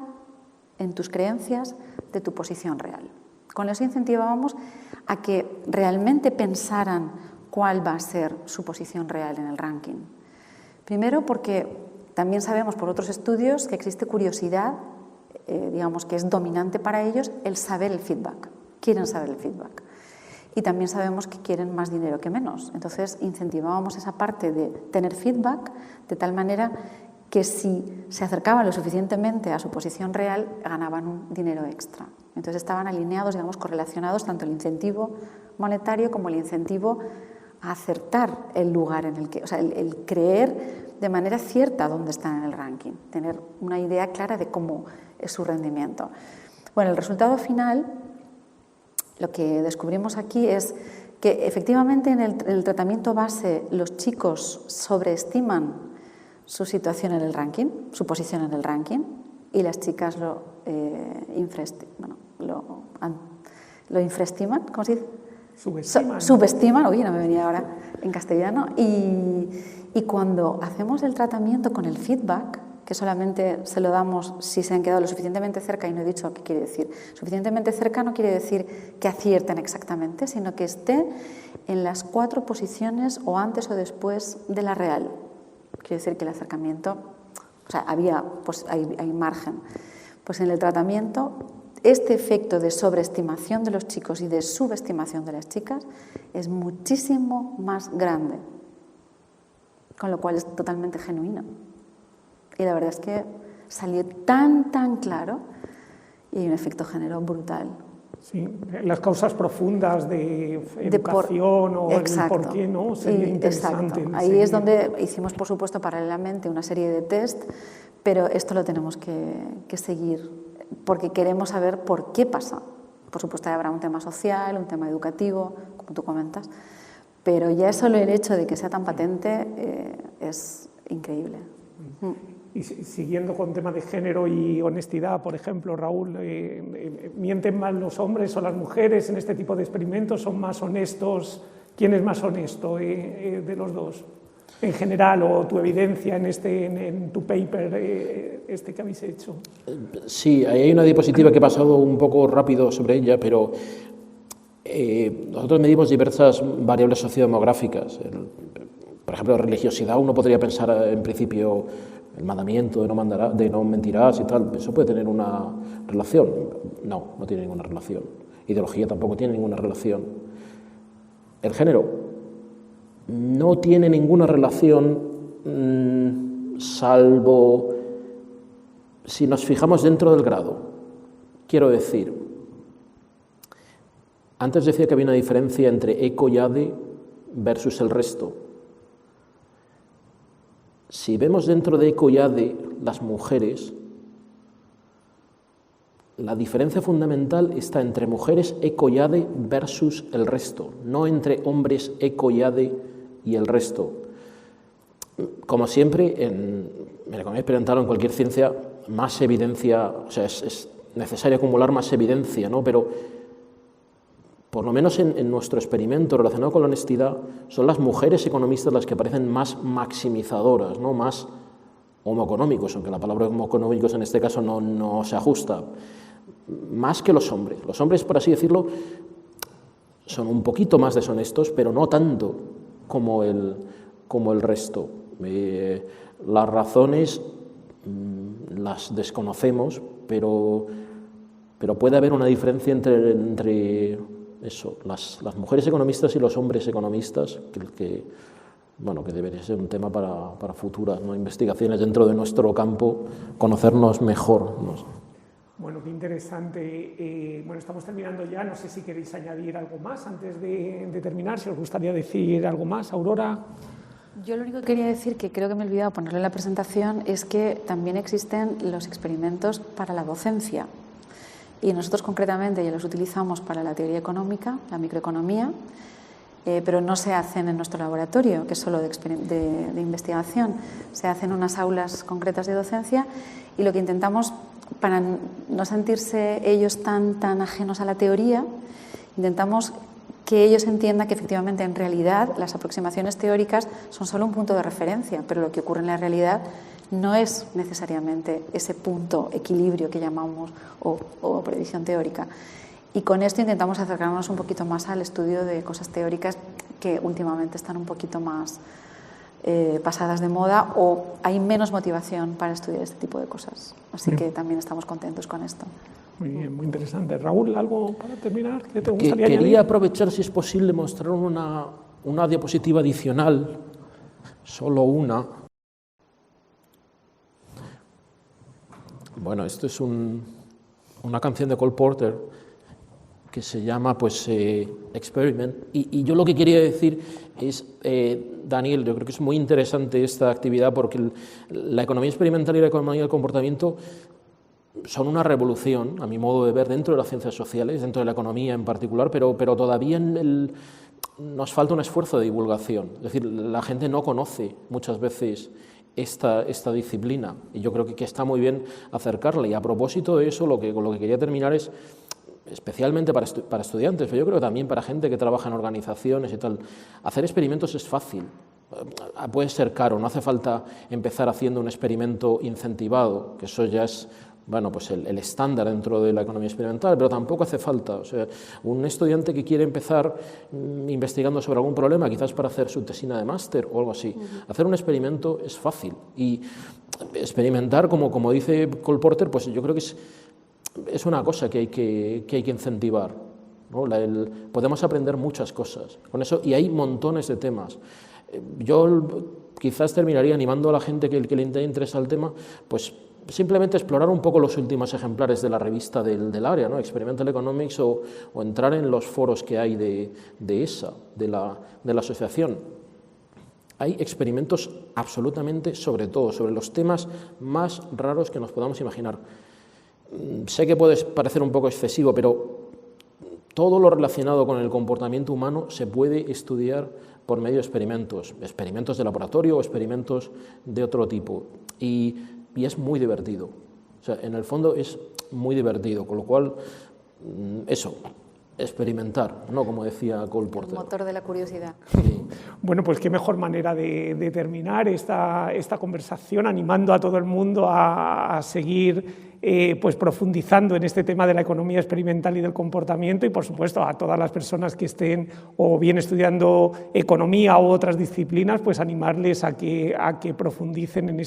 [SPEAKER 3] en tus creencias de tu posición real. Con eso incentivábamos a que realmente pensaran cuál va a ser su posición real en el ranking. Primero porque también sabemos por otros estudios que existe curiosidad, digamos que es dominante para ellos el saber el feedback, quieren saber el feedback. Y también sabemos que quieren más dinero que menos. Entonces incentivábamos esa parte de tener feedback de tal manera que si se acercaban lo suficientemente a su posición real, ganaban un dinero extra. Entonces estaban alineados, digamos, correlacionados tanto el incentivo monetario como el incentivo a acertar el lugar en el que, o sea, el creer de manera cierta dónde están en el ranking, tener una idea clara de cómo es su rendimiento. Bueno, el resultado final, lo que descubrimos aquí es que efectivamente en el tratamiento base los chicos sobreestiman su situación en el ranking, su posición en el ranking, y las chicas lo infraestiman, ¿cómo se dice? Subestiman, uy, no me venía ahora en castellano, y cuando hacemos el tratamiento con el feedback, que solamente se lo damos si se han quedado lo suficientemente cerca, y no he dicho qué quiere decir. Suficientemente cerca no quiere decir que acierten exactamente, sino que estén en las 4 posiciones o antes o después de la real. Quiere decir que el acercamiento, o sea, hay margen. Pues en el tratamiento, este efecto de sobreestimación de los chicos y de subestimación de las chicas es muchísimo más grande, con lo cual es totalmente genuino. Y la verdad es que salió tan claro y hay un efecto género brutal.
[SPEAKER 1] Sí, las causas profundas de educación o el por qué, ¿no? Sería interesante.
[SPEAKER 3] Exacto. Ahí es donde hicimos, por supuesto, paralelamente una serie de test, pero esto lo tenemos que seguir porque queremos saber por qué pasa. Por supuesto, habrá un tema social, un tema educativo, como tú comentas, pero ya solo el hecho de que sea tan patente es increíble.
[SPEAKER 1] Y siguiendo con temas de género y honestidad, por ejemplo, Raúl, ¿mienten más los hombres o las mujeres en este tipo de experimentos? ¿Son más honestos? ¿Quién es más honesto de los dos? En general, o tu evidencia en tu paper que habéis hecho.
[SPEAKER 2] Sí, ahí hay una diapositiva que he pasado un poco rápido sobre ella, pero nosotros medimos diversas variables sociodemográficas. Por ejemplo, religiosidad, uno podría pensar en principio el mandamiento de no mentirás y tal, eso puede tener una relación. No, no tiene ninguna relación. Ideología tampoco tiene ninguna relación. El género no tiene ninguna relación, salvo si nos fijamos dentro del grado. Quiero decir, antes decía que había una diferencia entre eco y ade versus el resto. Si vemos dentro de eco y ade las mujeres, la diferencia fundamental está entre mujeres eco y ade versus el resto, no entre hombres eco y ade y el resto. Como siempre, en la economía experimental o en cualquier ciencia, más evidencia, o sea, es necesario acumular más evidencia, ¿no? Pero por lo menos en nuestro experimento relacionado con la honestidad, son las mujeres economistas las que parecen más maximizadoras, ¿no? Más homoeconómicos, aunque la palabra homoeconómicos en este caso no se ajusta, más que los hombres. Los hombres, por así decirlo, son un poquito más deshonestos, pero no tanto como el resto. Las razones las desconocemos, pero puede haber una diferencia entre eso, las mujeres economistas y los hombres economistas, que debería ser un tema para futuras, ¿no?, investigaciones dentro de nuestro campo, conocernos mejor, ¿no?
[SPEAKER 1] Bueno, qué interesante. Estamos terminando ya, no sé si queréis añadir algo más antes de terminar, si os gustaría decir algo más. Aurora.
[SPEAKER 3] Yo lo único que quería decir, que creo que me he olvidado ponerlo en la presentación, es que también existen los experimentos para la docencia. Y nosotros concretamente ya los utilizamos para la teoría económica, la microeconomía, pero no se hacen en nuestro laboratorio, que es solo de investigación. Se hacen unas aulas concretas de docencia y lo que intentamos, para no sentirse ellos tan ajenos a la teoría, intentamos que ellos entiendan que efectivamente en realidad las aproximaciones teóricas son solo un punto de referencia, pero lo que ocurre en la realidad no es necesariamente ese punto equilibrio que llamamos o predicción teórica. Y con esto intentamos acercarnos un poquito más al estudio de cosas teóricas que últimamente están un poquito más pasadas de moda, o hay menos motivación para estudiar este tipo de cosas. Así que también estamos contentos con esto.
[SPEAKER 1] Muy bien, muy interesante. Raúl, ¿algo para terminar que te gustaría añadir?
[SPEAKER 2] Quería aprovechar, si es posible, mostrar una diapositiva adicional, solo una. Bueno, esto es una canción de Cole Porter que se llama Experiment, y yo lo que quería decir es, Daniel, yo creo que es muy interesante esta actividad porque la economía experimental y la economía del comportamiento son una revolución, a mi modo de ver, dentro de las ciencias sociales, dentro de la economía en particular, pero todavía nos falta un esfuerzo de divulgación. Es decir, la gente no conoce muchas veces esta disciplina, y yo creo que está muy bien acercarla. Y a propósito de eso, lo que quería terminar es, especialmente para estudiantes, pero yo creo que también para gente que trabaja en organizaciones y tal, hacer experimentos es fácil. Puede ser caro, no hace falta empezar haciendo un experimento incentivado, que eso ya es el estándar dentro de la economía experimental, pero tampoco hace falta. O sea, un estudiante que quiere empezar investigando sobre algún problema, quizás para hacer su tesina de máster o algo así, hacer un experimento es fácil. Y experimentar, como dice Cole Porter, pues yo creo que es una cosa que hay que incentivar, ¿no? Podemos aprender muchas cosas con eso, y hay montones de temas. Yo quizás terminaría animando a la gente que le interesa el tema, pues simplemente explorar un poco los últimos ejemplares de la revista del área, ¿no? Experimental Economics, o entrar en los foros que hay de ESA, de la asociación. Hay experimentos absolutamente sobre los temas más raros que nos podamos imaginar. Sé que puede parecer un poco excesivo, pero todo lo relacionado con el comportamiento humano se puede estudiar por medio de experimentos de laboratorio o experimentos de otro tipo, y es muy divertido. O sea, en el fondo es muy divertido, con lo cual, eso, experimentar, ¿no? Como decía Cole Porter.
[SPEAKER 3] El motor de la curiosidad.
[SPEAKER 2] Sí.
[SPEAKER 1] Bueno, pues qué mejor manera de terminar esta conversación, animando a todo el mundo a seguir pues profundizando en este tema de la economía experimental y del comportamiento, y por supuesto a todas las personas que estén o bien estudiando economía u otras disciplinas, pues animarles a que profundicen en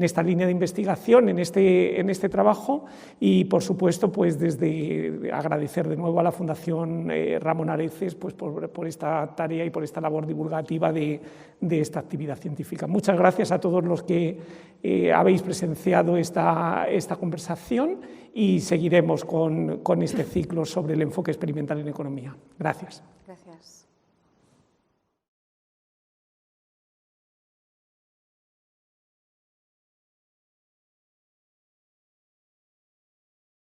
[SPEAKER 1] esta línea de investigación, en este trabajo, y por supuesto pues desde agradecer de nuevo a la Fundación Ramón Areces pues por esta tarea y por esta labor divulgativa de esta actividad científica. Muchas gracias a todos los que habéis presenciado esta conversación, y seguiremos con este ciclo sobre el enfoque experimental en economía. Gracias.
[SPEAKER 3] Gracias.